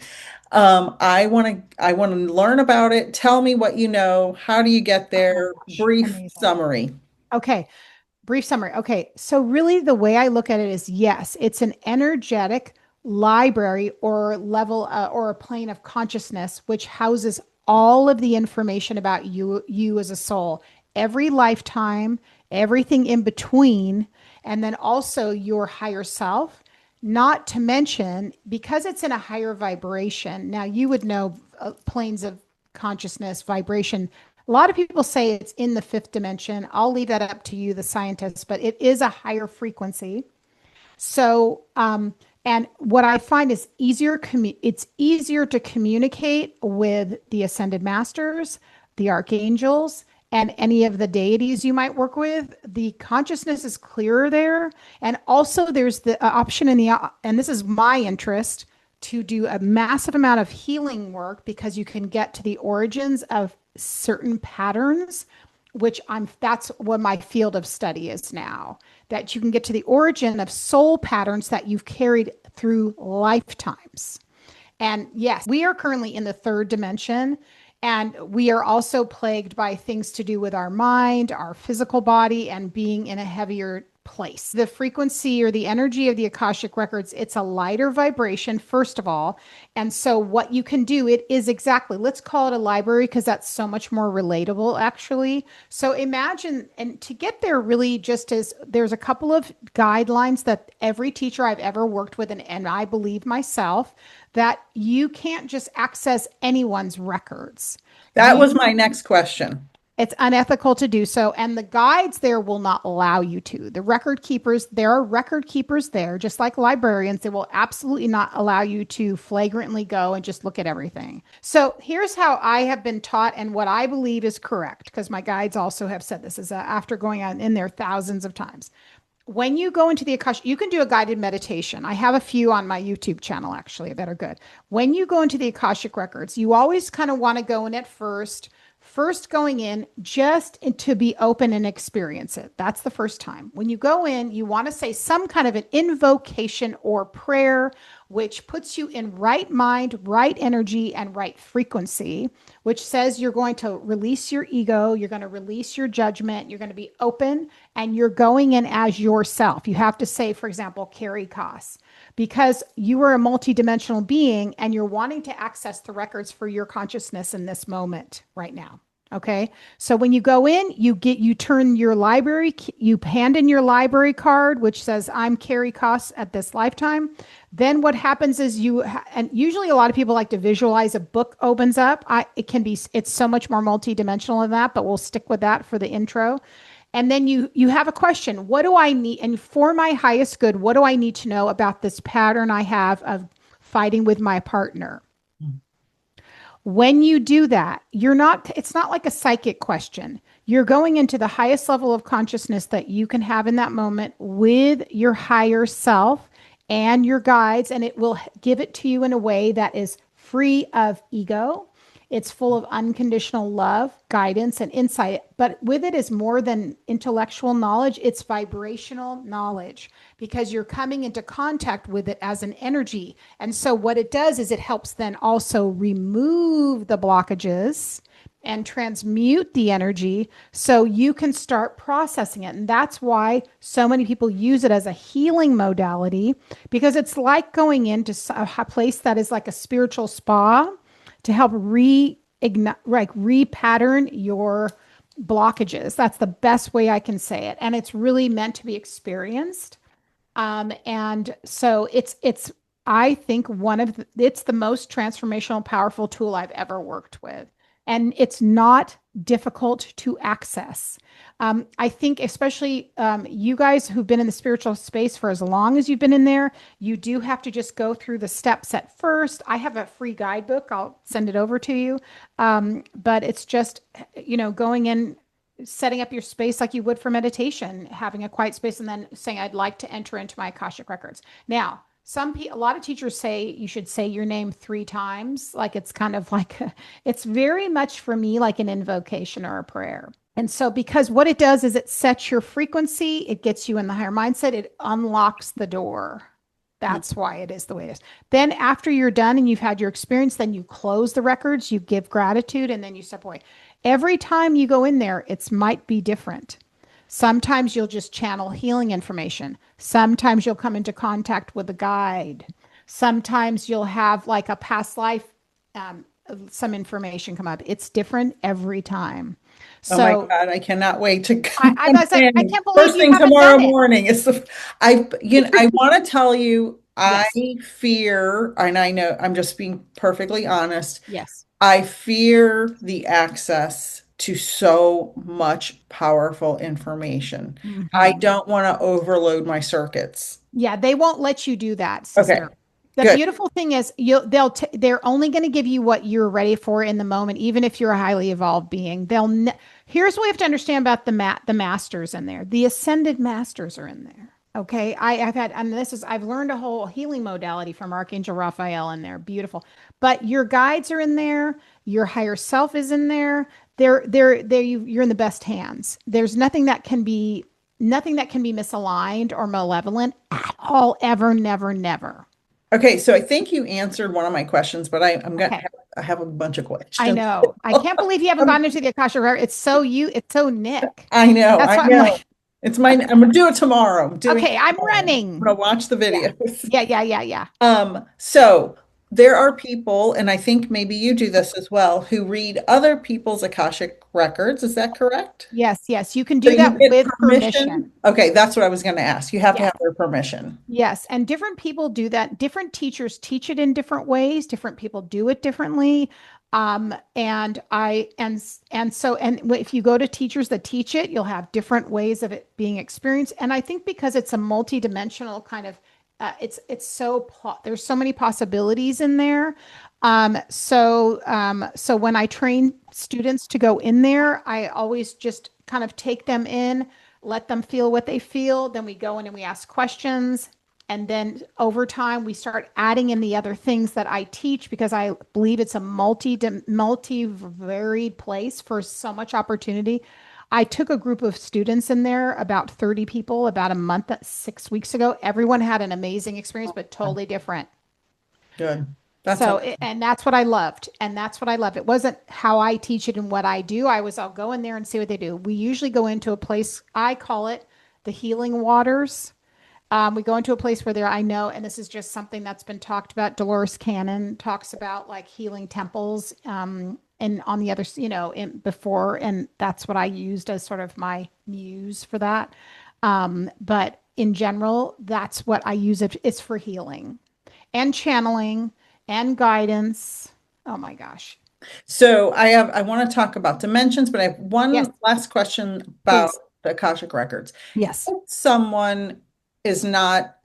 I want to learn about it. Tell me what you know. How do you get Oh my there? gosh. Brief Amazing. summary. Okay. Brief summary. Okay. So, really, the way I look at it is yes, it's an energetic library or level or a plane of consciousness which houses all of the information about you as a soul, every lifetime, everything in between, and then also your higher self. Not to mention, because it's in a higher vibration. Now, you would know planes of consciousness, vibration. A lot of people say it's in the fifth dimension. I'll leave that up to you, the scientists, but it is a higher frequency. So, and what I find is it's easier to communicate with the ascended masters, the archangels, and any of the deities you might work with. The consciousness is clearer there. And also there's the option and this is my interest, to do a massive amount of healing work because you can get to the origins of certain patterns, which that's what my field of study is now, that you can get to the origin of soul patterns that you've carried through lifetimes. And yes, we are currently in the third dimension. And we are also plagued by things to do with our mind, our physical body, and being in a heavier place. The frequency or the energy of the Akashic records, it's a lighter vibration, first of all. And so, what you can do, it is exactly, let's call it a library because that's so much more relatable, actually. So, imagine, and to get there, really, just as there's a couple of guidelines that every teacher I've ever worked with, and I believe myself, that you can't just access anyone's records. That was my next question. It's unethical to do so. And the guides there will not allow you to. The record keepers, there are record keepers there, just like librarians. They will absolutely not allow you to flagrantly go and just look at everything. So here's how I have been taught and what I believe is correct, because my guides also have said this is after going on in there thousands of times. When you go into the Akasha, you can do a guided meditation. I have a few on my YouTube channel actually that are good. When you go into the Akashic records, you always kind of want to go in at first going in just to be open and experience it. That's the first time. When you go in, you want to say some kind of an invocation or prayer, which puts you in right mind, right energy, and right frequency, which says you're going to release your ego, you're going to release your judgment, you're going to be open, and you're going in as yourself. You have to say, for example, Carey, Kaas, because you are a multidimensional being and you're wanting to access the records for your consciousness in this moment right now. Okay. So when you go in, you turn your library, you hand in your library card, which says, I'm Carey Kaas at this lifetime. Then what happens is and usually a lot of people like to visualize a book opens up. It's so much more multidimensional than that, but we'll stick with that for the intro. And then you have a question. What do I need? And for my highest good, what do I need to know about this pattern I have of fighting with my partner? When you do that, it's not like a psychic question. You're going into the highest level of consciousness that you can have in that moment with your higher self and your guides, and it will give it to you in a way that is free of ego. It's full of unconditional love, guidance, and insight. But with it is more than intellectual knowledge, it's vibrational knowledge because you're coming into contact with it as an energy. And so what it does is it helps then also remove the blockages and transmute the energy so you can start processing it. And that's why so many people use it as a healing modality, because it's like going into a place that is like a spiritual spa to help reignite, like repattern your blockages. That's the best way I can say it. And it's really meant to be experienced. And so it's I think it's the most transformational, powerful tool I've ever worked with. And it's not difficult to access. I think, especially you guys who've been in the spiritual space for as long as you've been in there, you do have to just go through the steps at first. I have a free guidebook. I'll send it over to you. But it's just, going in, setting up your space like you would for meditation, having a quiet space, and then saying, I'd like to enter into my Akashic records. Now, a lot of teachers say you should say your name 3 times. Like it's kind of like, it's very much for me like an invocation or a prayer. And so, because what it does is it sets your frequency, it gets you in the higher mindset, it unlocks the door. That's why it is the way it is. Then after you're done and you've had your experience, then you close the records, you give gratitude, and then you step away. Every time you go in there, it might be different. Sometimes you'll just channel healing information. Sometimes you'll come into contact with a guide. Sometimes you'll have like a past life, some information come up. It's different every time. Oh my God, I cannot wait to I was like, I can't believe first you thing haven't tomorrow done it. morning. I want to tell you, I Yes. fear, and I know I'm just being perfectly honest. Yes. I fear the access to so much powerful information. I don't want to overload my circuits. Yeah, they won't let you do that, Okay, sister. The good. beautiful thing is they're only going to give you what you're ready for in the moment, even if you're a highly evolved being. Here's what we have to understand about the masters in there. The ascended masters are in there. Okay. I've learned a whole healing modality from Archangel Raphael in there. Beautiful. But your guides are in there. Your higher self is in there. You're in the best hands. There's nothing that can be misaligned or malevolent at all, ever, never, never. Okay, so I think you answered one of my questions, but I'm gonna Okay. I have a bunch of questions. I know. I can't believe you haven't gotten into the Akasha Rare. It's so Nick. I know. That's I why I'm know. like, I'm gonna do it tomorrow. okay, I'm I'm running. gonna watch the videos. Yeah. So there are people, and I think maybe you do this as well, who read other people's Akashic records. Is that correct? Yes. You can So do you that get with permission. Okay, that's what I was going to ask. You have to Yeah. have their permission. Yes. And different people do that. Different teachers teach it in different ways. Different people do it differently. And if you go to teachers that teach it, you'll have different ways of it being experienced. And I think because it's a multidimensional kind of, there's so many possibilities in there. So when I train students to go in there, I always just kind of take them in, let them feel what they feel. Then we go in and we ask questions. And then over time, we start adding in the other things that I teach, because I believe it's a multi-varied place for so much opportunity. I took a group of students in there, about 30 people, about a month, 6 weeks ago. Everyone had an amazing experience, but totally different. Good. And that's what I loved. And that's what I love. It wasn't how I teach it and what I do. I'll go in there and see what they do. We usually go into a place, I call it the healing waters. We go into a place where I know, and this is just something that's been talked about. Dolores Cannon talks about like healing temples, and on the other, before, and that's what I used as sort of my muse for that. But in general, that's what I use. It's for healing and channeling and guidance. Oh my gosh. So I want to talk about dimensions, but I have one last question about Please. the Akashic records. Yes. If someone is not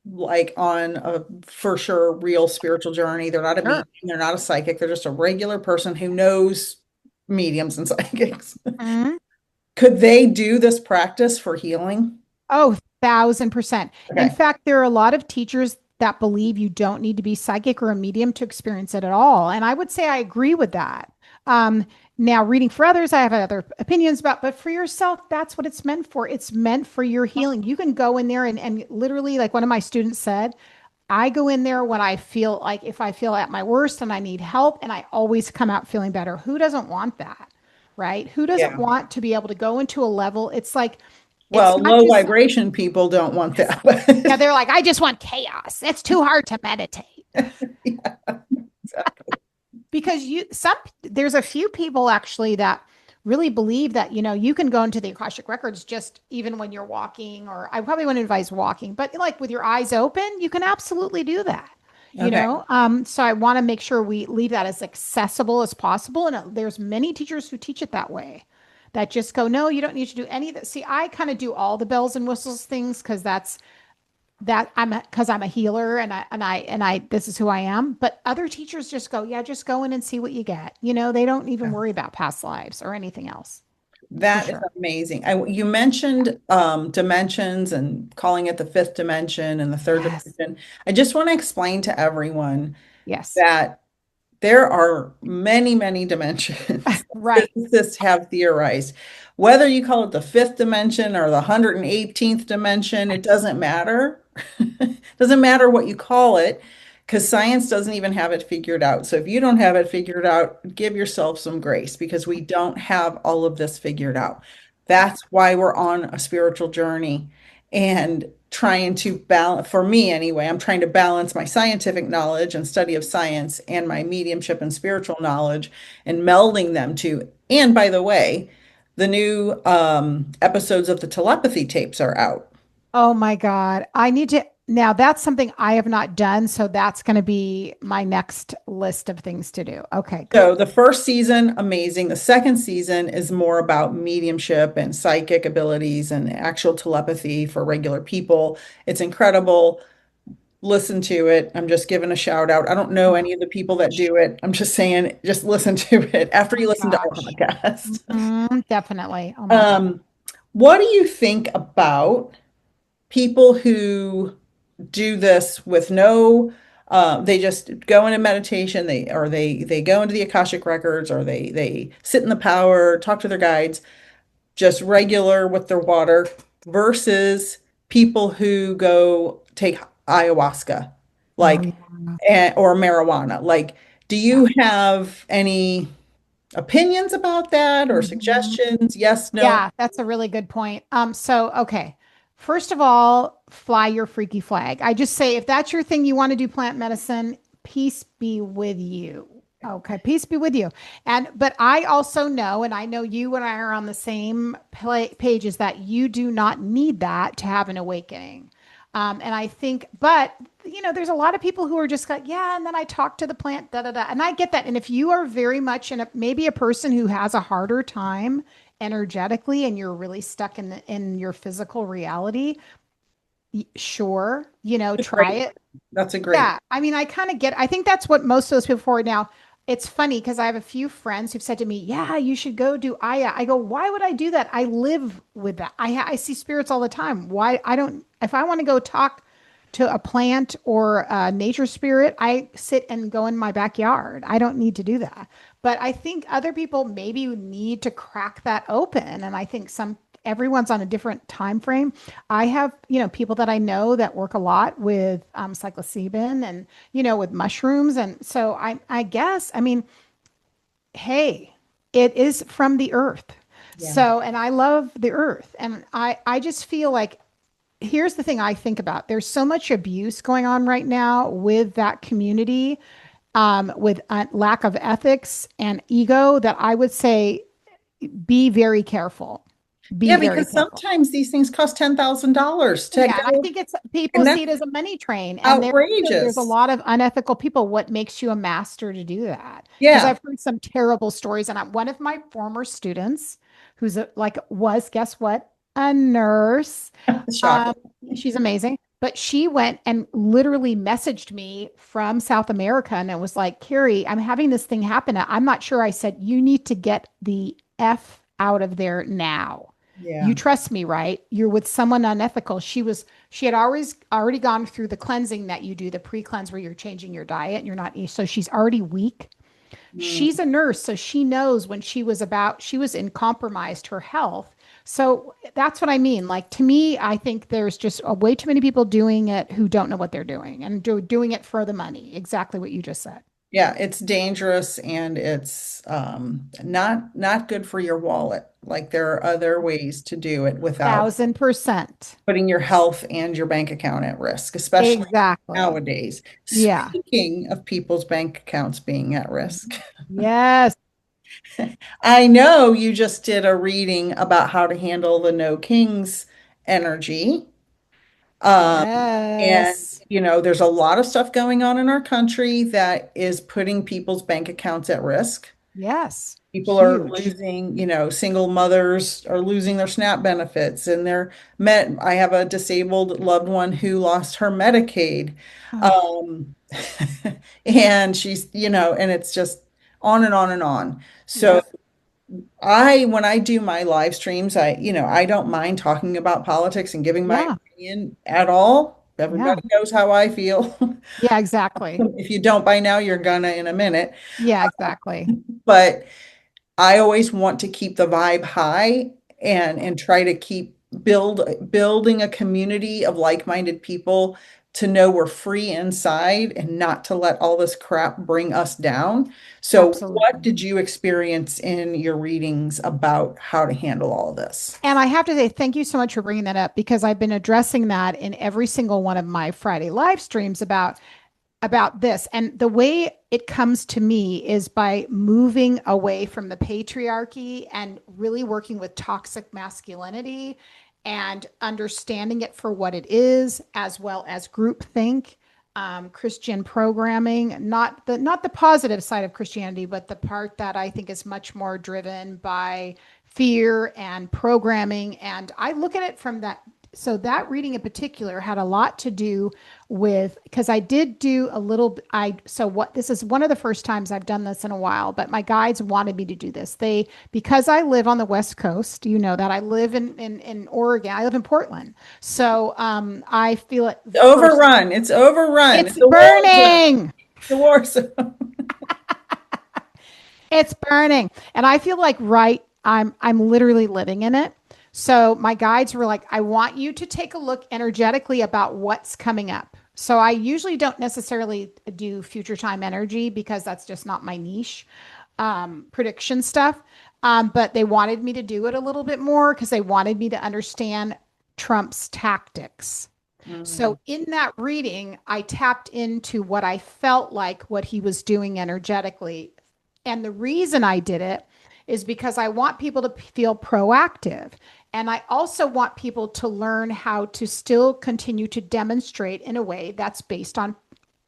like on a for sure real spiritual journey, they're not a medium, they're not a psychic, they're just a regular person who knows mediums and psychics. Mm-hmm. Could they do this practice for healing? Oh, 1,000%. Okay. In fact, there are a lot of teachers that believe you don't need to be psychic or a medium to experience it at all. And I would say I agree with that. Now, reading for others, I have other opinions about, but for yourself, that's what it's meant for. It's meant for your healing. You can go in there and literally, like one of my students said, I go in there when I feel like if I feel at my worst and I need help, and I always come out feeling better. Who doesn't want that? Right? Who doesn't Yeah. want to be able to go into a level? It's like, it's Well, not low just, vibration people don't want that. yeah, they're like, I just want chaos. It's too hard to meditate. Yeah, exactly. Because there's a few people actually that really believe that, you can go into the Akashic records just even when you're walking, or I probably wouldn't advise walking, but like with your eyes open, you can absolutely do that. Okay. So I want to make sure we leave that as accessible as possible. And there's many teachers who teach it that way, that just go, no, you don't need to do any of that. See, I kind of do all the bells and whistles things because I'm a healer, and I this is who I am. But other teachers just go, yeah, just go in and see what you get. They don't even worry about past lives or anything else. That is Sure. amazing. You mentioned dimensions and calling it the fifth dimension and the third Yes. dimension. I just want to explain to everyone Yes. that there are many, many dimensions Right. physicists have theorized. Whether you call it the fifth dimension or the 118th dimension, it doesn't matter. Doesn't matter what you call it, because science doesn't even have it figured out. So if you don't have it figured out, give yourself some grace because we don't have all of this figured out. That's why we're on a spiritual journey and trying to balance, for me anyway, I'm trying to balance my scientific knowledge and study of science and my mediumship and spiritual knowledge and melding them to. And by the way, the new episodes of the telepathy tapes are out. Oh my God. I need to now, that's something I have not done. So that's going to be my next list of things to do. Okay, So good. the first season, amazing. The second season is more about mediumship and psychic abilities and actual telepathy for regular people. It's incredible. Listen to it. I'm just giving a shout out. I don't know Oh any of the people that do it. I'm just saying, just listen to it after my you listen to our gosh. podcast. Definitely. Oh my God. Um, what do you think about people who do this with no, they just go into meditation, they go into the Akashic records, or they sit in the power, talk to their guides, just regular with their water, versus people who go take ayahuasca, Oh like, yeah. or marijuana. Like, do Yeah. you have any opinions about that or Mhm. suggestions? Yes, no? Yeah, that's a really good point. So okay. First of all, fly your freaky flag. I just say if that's your thing, you want to do plant medicine, peace be with you. Okay, peace be with you. But I also know, and I know you and I are on the same page, is that you do not need that to have an awakening. And I think, but there's a lot of people who are just like, yeah, and then I talk to the plant, da da da, and I get that. And if you are very much maybe a person who has a harder time energetically, and you're really stuck in your physical reality, sure, try Great. it. That's a great. Yeah, I mean, I think that's what most of those people for now. It's funny because I have a few friends who've said to me, "Yeah, you should go do Aya." I go, "Why would I do that? I live with that. I see spirits all the time. Why I don't if I want to go talk to a plant or a nature spirit, I sit and go in my backyard. I don't need to do that." But I think other people maybe need to crack that open, and I think everyone's on a different time frame. I have, people that I know that work a lot with psilocybin and, with mushrooms. And so I guess, I mean, hey, it is from the earth. Yeah. So, and I love the earth. And I just feel like, here's the thing I think about. There's so much abuse going on right now with that community, with lack of ethics and ego, that I would say be very careful. Be Yeah, very because careful. sometimes these things cost $10,000 to Yeah, and I go, think it's people and see that's it as a money train, and there's a outrageous. lot of unethical people. What makes you a master to do that? Because Yeah. I've heard some terrible stories, and one of my former students, who's was, guess what, a nurse. Um, Shocking. she's amazing, but she went and literally messaged me from South America, and it was like, Carey, I'm having this thing happen. I'm not sure. I said, you need to get the F out of there now. You Yeah. trust me, right? You're with someone unethical. She had already gone through the cleansing that you do, the pre-cleanse where you're changing your diet and you're not, so she's already weak. Mm. She's a nurse, so she knows when she was in compromised her health, So that's what I mean. Like to me, I think there's just a way too many people doing it who don't know what they're doing and doing it for the money. Exactly what you just said. Yeah, it's dangerous and it's not good for your wallet. Like there are other ways to do it without 1000%. putting your health and your bank account at risk, especially Exactly. nowadays. Yeah. Speaking of people's bank accounts being at risk, Yes. I know you just did a reading about how to handle the no kings energy. Um, and Yes. there's a lot of stuff going on in our country that is putting people's bank accounts at risk. Yes. People are Huge. losing, single mothers are losing their SNAP benefits and their I have a disabled loved one who lost her Medicaid. Oh, Um, and she's, and it's just on and on and on. So yep. when I do my live streams, I don't mind talking about politics and giving my Yeah. opinion at all. Yeah. Everybody knows how I feel. Yeah, exactly. If you don't by now, you're gonna in a minute. Yeah, exactly. But I always want to keep the vibe high and try to keep building a community of like-minded people to know we're free inside and not to let all this crap bring us down. So what Absolutely. did you experience in your readings about how to handle all of this? And I have to say, thank you so much for bringing that up because I've been addressing that in every single one of my Friday live streams about this. And the way it comes to me is by moving away from the patriarchy and really working with toxic masculinity and understanding it for what it is, as well as groupthink, Christian programming, not the positive side of Christianity, but the part that I think is much more driven by fear and programming. And I look at it from that. So that reading in particular had a lot to do with because I did do a little I so what this is one of the first times I've done this in a while, but my guides wanted me to do this. They because I live on the West Coast, you know that I live in Oregon. I live in Portland. So I feel it It's overrun. It's overrun. it's It's a war zone. burning. It's a war zone. It's burning. And I feel like I'm literally living in it. So my guides were like, I want you to take a look energetically about what's coming up. So I usually don't necessarily do future time energy because that's just not my niche, prediction stuff. But they wanted me to do it a little bit more because they wanted me to understand Trump's tactics. So in that reading, I tapped into what I felt like what he was doing energetically. And the reason I did it is because I want people to feel proactive. And I also want people to learn how to still continue to demonstrate in a way that's based on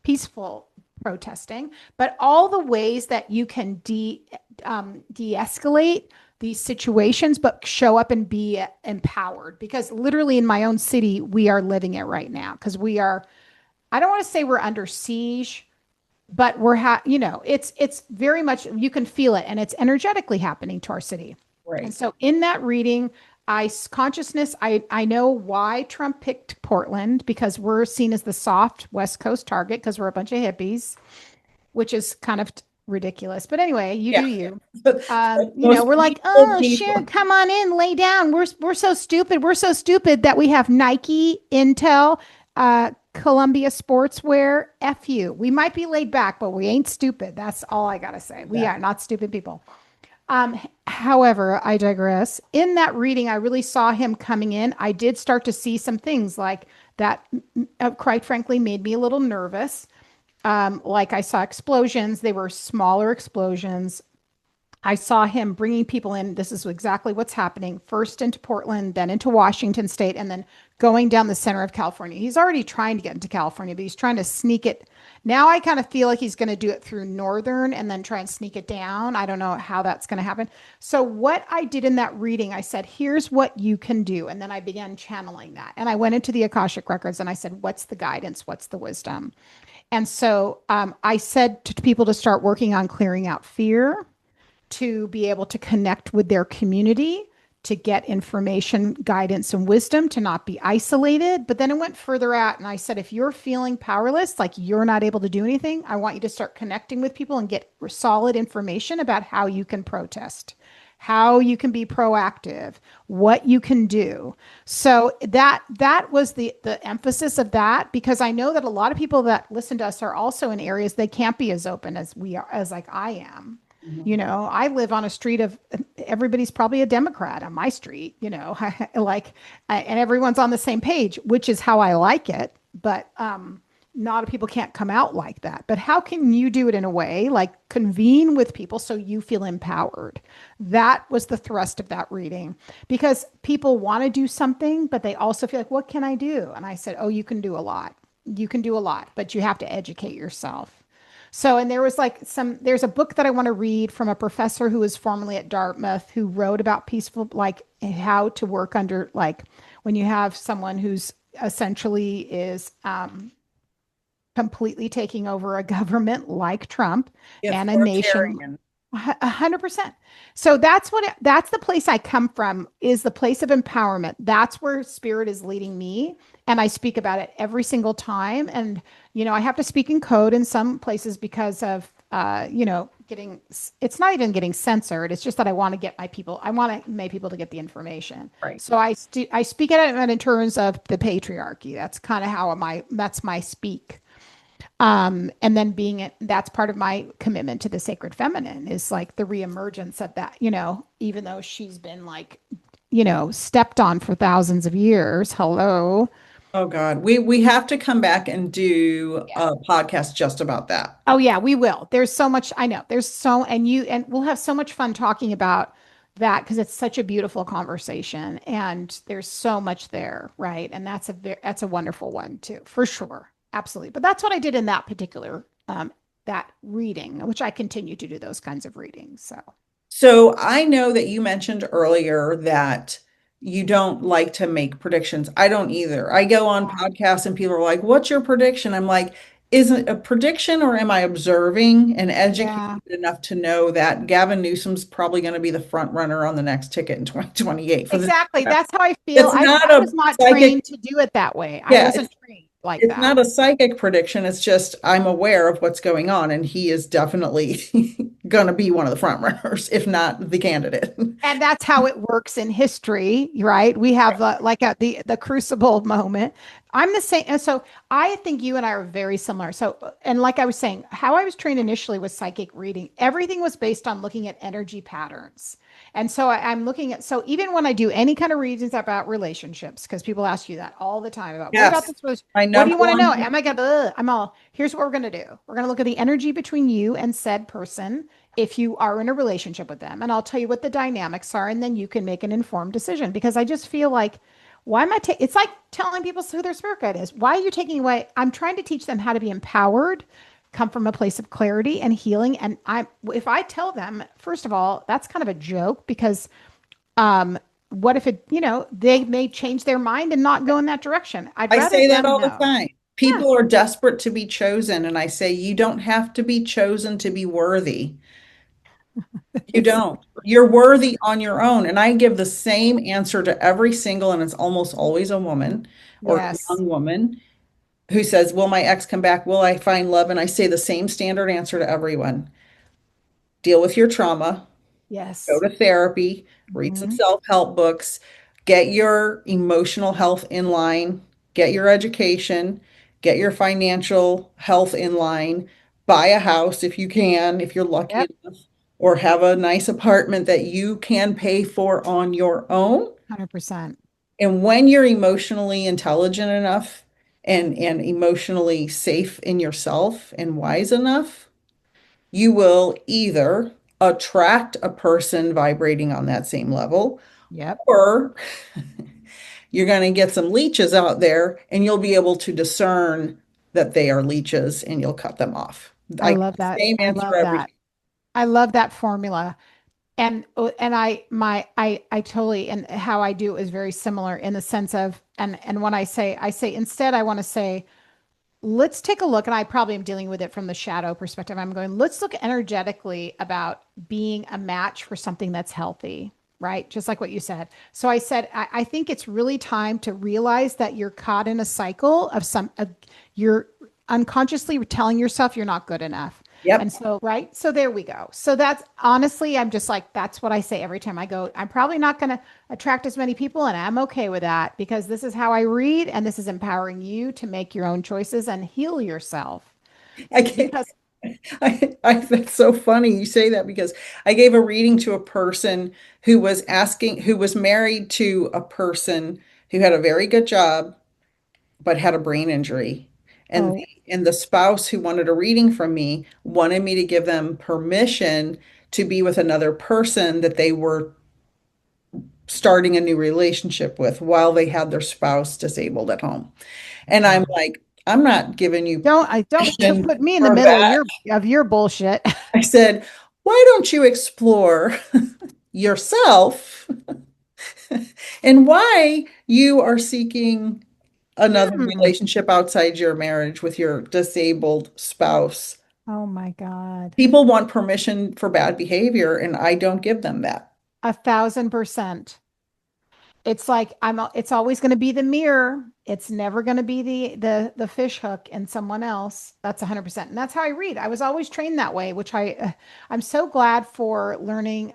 peaceful protesting, but all the ways that you can de-escalate these situations, but show up and be empowered. Because literally in my own city, we are living it right now. Because I don't want to say we're under siege, but it's very much you can feel it, and it's energetically happening to our city. And Right. so in that reading, I know why Trump picked Portland because we're seen as the soft West Coast target because we're a bunch of hippies, which is kind of ridiculous. But anyway, you do Yeah. you. Most We're like, peaceful oh, people. Sharon, come on in, lay down. We're so stupid. We're so stupid that we have Nike, Intel, Columbia Sportswear. F you. We might be laid back, but we ain't stupid. That's all I gotta say. We Yeah. are not stupid people. However, I digress. In that reading, I really saw him coming in. I did start to see some things like that, quite frankly, made me a little nervous. Like I saw explosions, they were smaller explosions. I saw him bringing people in. This is exactly what's happening. First into Portland, then into Washington State, and then going down the center of California. He's already trying to get into California, but he's trying to sneak it. Now I kind of feel like he's going to do it through Northern and then try and sneak it down. I don't know how that's going to happen. So, what I did in that reading, I said, here's what you can do. And then I began channeling that. And I went into the Akashic Records and I said, what's the guidance? What's the wisdom? And so I said to people to start working on clearing out fear, to be able to connect with their community, to get information, guidance, and wisdom, to not be isolated. But then it went further out. And I said, if you're feeling powerless, like you're not able to do anything, I want you to start connecting with people and get solid information about how you can protest, how you can be proactive, what you can do. So that was the emphasis of that, because I know that a lot of people that listen to us are also in areas they can't be as open as we are, as like I am. You know, I live on a street of everybody's probably a Democrat on my street, you know, and everyone's on the same page, which is how I like it. But not people can't come out like that. But how can you do it in a way like convene with people so you feel empowered? That was the thrust of that reading, because people want to do something, but they also feel like, what can I do? And I said, oh, you can do a lot. You can do a lot, but you have to educate yourself. So, and there was like there's a book that I want to read from a professor who was formerly at Dartmouth who wrote about peaceful, like how to work under, like when you have someone who's essentially is completely taking over a government like Trump and a nation. Authoritarian. 100%. So that's the place I come from, is the place of empowerment. That's where spirit is leading me. And I speak about it every single time. And, you know, I have to speak in code in some places because of, you know, it's not even getting censored. It's just that I want my people to get the information. Right. So I speak it in terms of the patriarchy. That's kind of how that's my speak. And then that's part of my commitment to the sacred feminine, is like the reemergence of that, you know, even though she's been like, you know, stepped on for thousands of years. Hello. Oh God, we have to come back and do a podcast just about that. Oh yeah, we will. There's so much. I know and we'll have so much fun talking about that, because it's such a beautiful conversation and there's so much there. Right. And that's a wonderful one too, for sure. Absolutely. But that's what I did in that particular, that reading, which I continue to do those kinds of readings. So I know that you mentioned earlier that you don't like to make predictions. I don't either. I go on podcasts and people are like, what's your prediction? I'm like, is it a prediction, or am I observing and educated enough to know that Gavin Newsom's probably going to be the front runner on the next ticket in 2028 for exactly. That's how I feel. I was not trained to do it that way. I wasn't trained like that. It's not a psychic prediction. It's just I'm aware of what's going on, and he is definitely going to be one of the front runners, if not the candidate. And that's how it works in history, right? We have the crucible moment. I'm the same. And so I think you and I are very similar. So, and like I was saying, how I was trained initially was psychic reading. Everything was based on looking at energy patterns. And so I'm looking at, so even when I do any kind of readings about relationships, because people ask you that all the time about, what about this relationship? What do you want to know? Am I going to, here's what we're going to do. We're going to look at the energy between you and said person, if you are in a relationship with them. And I'll tell you what the dynamics are, and then you can make an informed decision. Because I just feel like, why am I it's like telling people who their spirit guide is. Why are you taking away? I'm trying to teach them how to be empowered, come from a place of clarity and healing. And if I tell them, first of all, that's kind of a joke, because what if it, you know, they may change their mind and not go in that direction. I say that all the time. People are desperate to be chosen. And I say, you don't have to be chosen to be worthy. You don't. You're worthy on your own. And I give the same answer to every single, and it's almost always a woman or a young woman who says, will my ex come back? Will I find love? And I say the same standard answer to everyone. Deal with your trauma. Yes. Go to therapy, read some self-help books, get your emotional health in line, get your education, get your financial health in line, buy a house if you can, if you're lucky enough, or have a nice apartment that you can pay for on your own. 100%. And when you're emotionally intelligent enough and emotionally safe in yourself and wise enough, you will either attract a person vibrating on that same level, or you're going to get some leeches out there and you'll be able to discern that they are leeches and you'll cut them off. I love that. Same answer I love that. I love that formula. And I totally, and how I do it is very similar in the sense of, and when I say instead, I want to say, let's take a look. And I probably am dealing with it from the shadow perspective. I'm going, let's look energetically about being a match for something that's healthy, right? Just like what you said. So I said, I think it's really time to realize that you're caught in a cycle of you're unconsciously telling yourself you're not good enough. Yep. And so, right. So there we go. So that's honestly, I'm just like, that's what I say every time I go. I'm probably not going to attract as many people, and I'm okay with that because this is how I read, and this is empowering you to make your own choices and heal yourself. I can't, Because, that's so funny you say that because I gave a reading to a person who was married to a person who had a very good job, but had a brain injury. And oh, the spouse who wanted a reading from me wanted me to give them permission to be with another person that they were starting a new relationship with while they had their spouse disabled at home. And I'm wow. like, I'm not giving you Don't permission put me in the for middle that. of your bullshit. I said, why don't you explore yourself and why you are seeking another Hmm. relationship outside your marriage with your disabled spouse? Oh my God. People want permission for bad behavior, and I don't give them that. 1,000%. It's like it's always going to be the mirror. It's never going to be the fish hook in someone else. That's 100%. And that's how I read. I was always trained that way, which I'm so glad for learning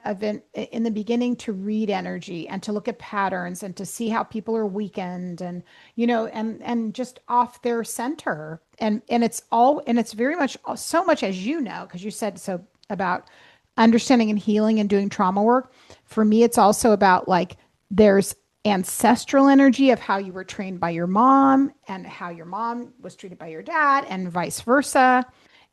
in the beginning to read energy and to look at patterns and to see how people are weakened and and just off their center. And it's very much so much as because you said so about understanding and healing and doing trauma work. For me, it's also about like there's ancestral energy of how you were trained by your mom and how your mom was treated by your dad and vice versa,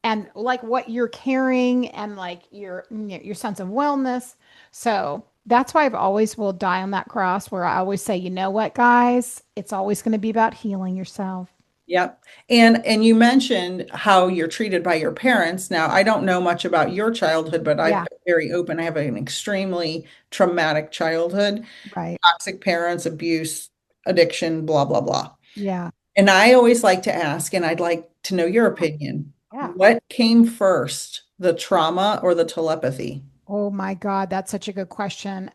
and like what you're carrying and like your sense of wellness. So that's why I've always will die on that cross where I always say, you know what, guys, it's always going to be about healing yourself. Yep. And you mentioned how you're treated by your parents. Now, I don't know much about your childhood, but I've Yeah, been very open. I have an extremely traumatic childhood, right. toxic parents, abuse, addiction, blah, blah, blah. Yeah. And I always like to ask, and I'd like to know your opinion. Yeah. What came first, the trauma or the telepathy? Oh my God, that's such a good question,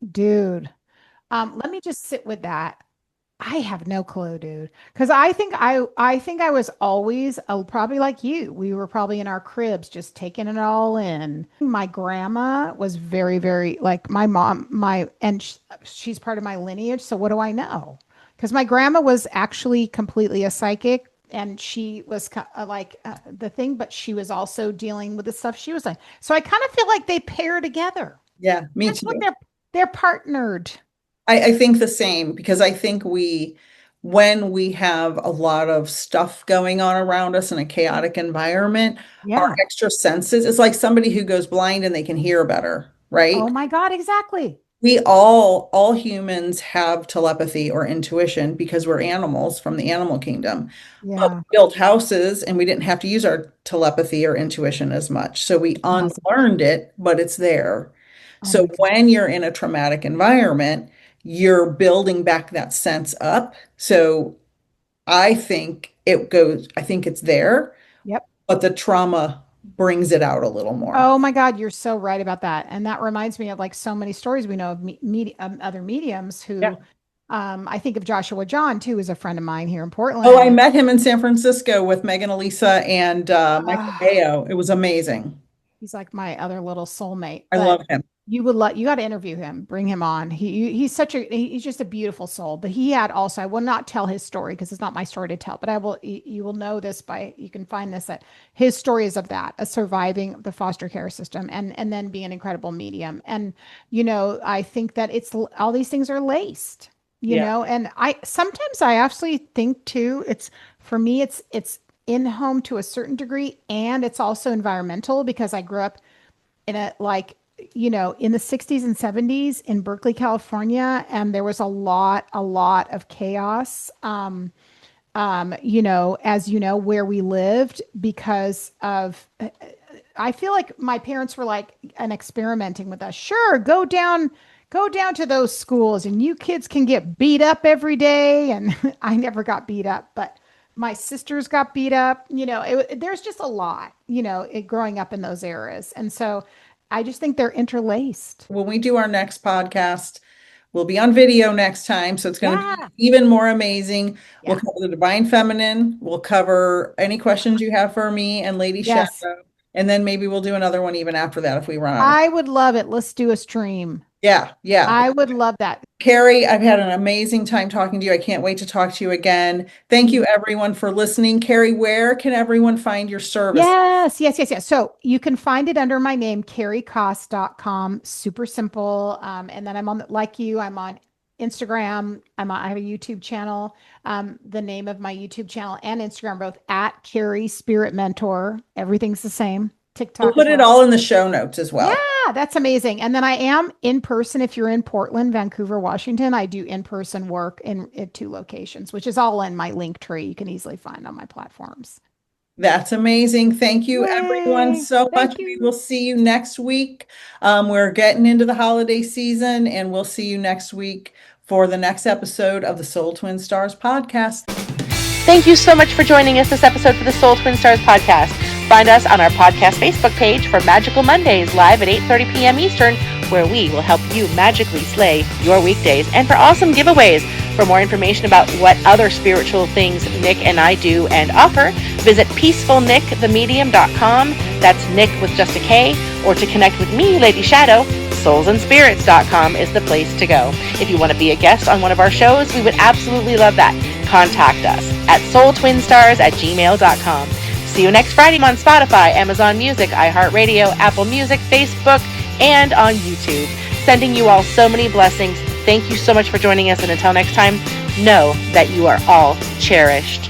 dude. Let me just sit with that. I have no clue, dude. Because I think I was always probably like you. We were probably in our cribs just taking it all in. My grandma was very, very like my mom, she's part of my lineage. So what do I know? Because my grandma was actually completely a psychic. And she was the thing, but she was also dealing with the stuff she was like. So I kind of feel like they pair together. Yeah, me I feel like too. they're partnered. I think the same because I think when we have a lot of stuff going on around us in a chaotic environment, our Yeah. extra senses, it's like somebody who goes blind and they can hear better, right? Oh my God, exactly. All humans have telepathy or intuition because we're animals from the animal kingdom. But Yeah. we built houses and we didn't have to use our telepathy or intuition as much. So we Awesome. unlearned it, but it's there. Oh So my God. when you're in a traumatic environment, you're building back that sense up. So I think it's there, Yep. but the trauma brings it out a little more. Oh my God, you're so right about that. And that reminds me of like so many stories we know of other mediums Yeah. who, I think of Joshua John too, is a friend of mine here in Oh, I Portland. met him in San Francisco with Megan Elisa and Michael Ah, Bayo. It was amazing. he's like my other little soulmate, I but love him. you got to interview him, bring him on. He's just a beautiful soul. But he had also, I will not tell his story because it's not my story to tell, but you will know this you can find this that his story is of that, a surviving the foster care system and then being an incredible medium. And, I think that it's all these things are laced, Yeah. and sometimes I actually think too, for me, it's in home to a certain degree and it's also environmental because I grew up in in the 60s and 70s in Berkeley, California, and there was a lot of chaos. As where we lived because of I feel like my parents were like and experimenting with us. Sure, go down to those schools and you kids can get beat up every day. And I never got beat up, but my sisters got beat up. There's just a lot, growing up in those eras. And so I just think they're interlaced. When we do our next podcast, we'll be on video next time. So it's going to Yeah. be even more amazing. We'll Yeah. cover the divine feminine. We'll cover any questions you have for me and Lady Yes. Shadow. And then maybe we'll do another one even after that if we run out. I would love it. Let's do a stream. Yeah. I would love that. Carey, I've had an amazing time talking to you. I can't wait to talk to you again. Thank you everyone for listening. Carey, where can everyone find your service? Yes. So you can find it under my name, careykaas.com. Super simple. And then I'm on, like you, I'm on Instagram. I have a YouTube channel. The name of my YouTube channel and Instagram, both at Carey Spirit Mentor. Everything's the same. TikTok. We'll put it all in the show notes as well. Yeah, that's amazing. And then I am in person. If you're in Portland, Vancouver, Washington, I do in-person work in 2 locations, which is all in my link tree. You can easily find on my platforms. That's amazing. Thank you, everyone, so much. you. We will see you next week. We're getting into the holiday season, and we'll see you next week for the next episode of the Soul Twin Stars podcast. Thank you so much for joining us this episode for the Soul Twin Stars podcast. Find us on our podcast Facebook page for Magical Mondays live at 8:30 p.m. Eastern, where we will help you magically slay your weekdays, and for awesome giveaways. For more information about what other spiritual things Nick and I do and offer, visit peacefulnickthemedium.com. That's Nick with just a K. Or to connect with me, Lady Shadow, soulsandspirits.com is the place to go. If you want to be a guest on one of our shows, we would absolutely love that. Contact us at soultwinstars@gmail.com. See you next Friday on Spotify, Amazon Music, iHeartRadio, Apple Music, Facebook, and on YouTube. Sending you all so many blessings. Thank you so much for joining us, and until next time, know that you are all cherished.